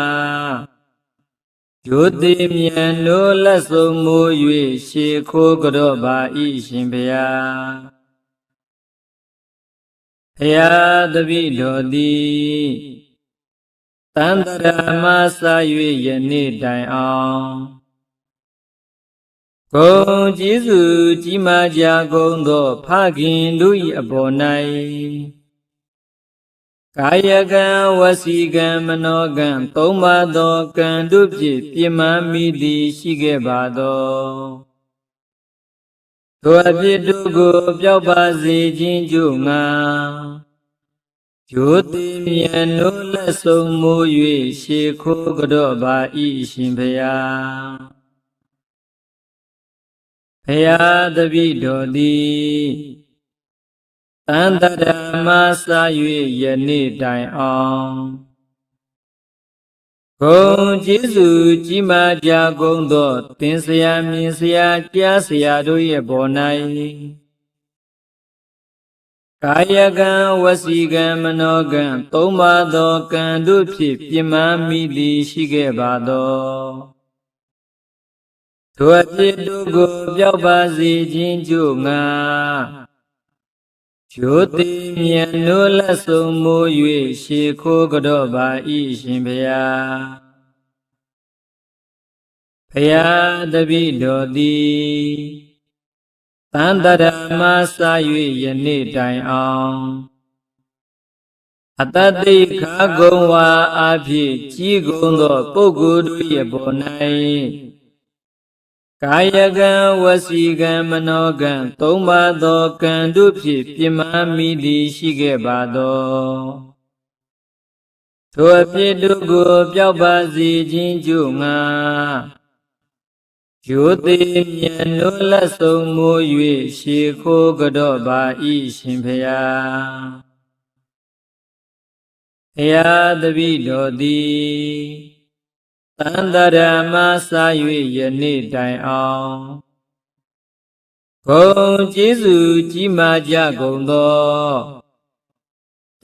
ရိုသေမြတ်နိုးလက်ဆုံးမိုး၍ရှေခိုးကြော့ပါ၏ရှင်ဖျားဖျားတပည့်တော်သည်သန္တရာမစာ၍ယနေ့တိုင်အောင်ဂုံကျေးဇူးကြီးမားကြကုန်သောဖခင်တို့၏အပေါ်၌ကာယကံဝစီကံမနောကံသုံးပါးသောကံတို့ဖြင့်ပြင်းမာမိသည်ရှိခဲ့ပါသောထိုအဖြစ်တို့ကိုပျောက်ပါစေခြင်းကျိုးငါရိုသေမြတ်နိုးလက်ဆုံးမိုး၍ရှေခိုးကြော့ပါ၏ရှင်ဖျားဖျားတပည့်တော်သည်သန္တရာမစာ၍ယနေ့တိုင်အောင်ဂုံကျေးဇူးကြီးမားကြကုန်သောသင်ဆရာမြင်ဆရာကြားဆရာတို့၏ဘော၌ကာယကံဝစီကံမနောကံသုံးပါးသောကံတို့ဖြင့်ပြင်းမာမိသည်ရှိခဲ့ပါသောထိုအဖြစ်တို့ကိုပျောက်ပါစေခြင်းကျိုးငါရိုသေမြတ်နိုးလက်ဆုံးမိုး၍ရှေခိုးကြော့ပါ၏ရှင်ဖျားဖျားတပည့်တော်သည်သန္တရာမစာ၍ယနေ့တိုင်အောင်အတ္တတိခါကုံဝါအဖြစ်ကြီးကုန်သောပုဂ္ဂိုလ်တို့၏ဘော၌ကာယကံဝစီကံမနောကံသုံးပါးသောကံတို့ဖြင့်ပြင်းမာမိသည်ရှိခဲ့ပါသော ထိုအဖြစ်တို့ကိုပျောက်ပါစေခြင်းကျိုးငါရိုသေမြတ်နိုးလက်ဆုံးမိုး၍ရှေခိုးကြော့ပါဤရှင်ဖျားဖျားတပည့်တော်သည်တန်တရာမစာ၍ယနေ့တိုင်အောင်ဂုံကျေးဇူးကြီးမားကြကုန်သော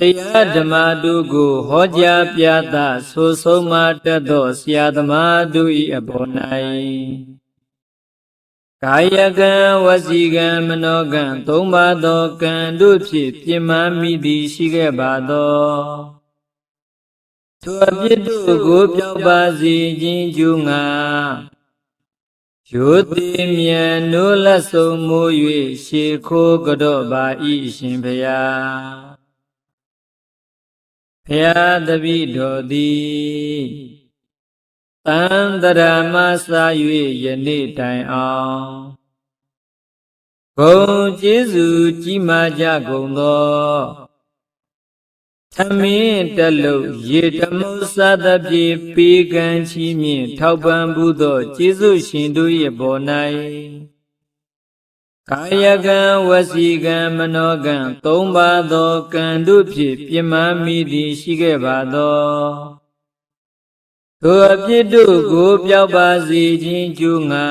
တရားဓမ္မတို့ကိုဟောကြားပြသဆိုဆုံးမတတ်သောဆရာသမားတို့၏အပေါ်၌ကာယကံဝစီကံမနောကံသုံးပါးသောကံတို့ဖြင့်ပြင်းမှမိသည်ရှိခဲ့ပါသောထိုအဖြစ်တို့ကိုပျောက်ပါစေခြင်းကျိုးငါရိုသေမြတ်နိုးလက်ဆုံးမိုး၍ရှေခိုးကြော့ပါဤရှင်ဖျားဖျားတပည့်တော်သည်တန်တရာမစာ၍ယနေ့တိုင်အောင်ဂုံကျေးဇူးကြီးမားကြကုန်သောသမင်းတလုံးရေတမုစသဖြင့်ပေးကမ်းချီးမြှင့်ထောက်ပံ့မှုသောကျေးဇူးရှင်တို့၏ပေါ်၌ကာယကံဝစီကံမနောကံသုံးပါးသောကံတို့ဖြင့်ပြမမိသည်ရှိခဲ့ပါသောထိုအဖြစ်တို့ကိုပျောက်ပါစေခြင်းကျိုးငါ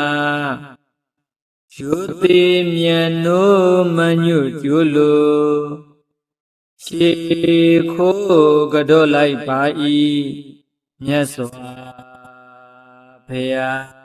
ရိုသေမြတ်နိုးမညွတ်ကျိုးလိုရှေခိုးကြော့လိုက်ပါ၏မြတ်စွာဘုရား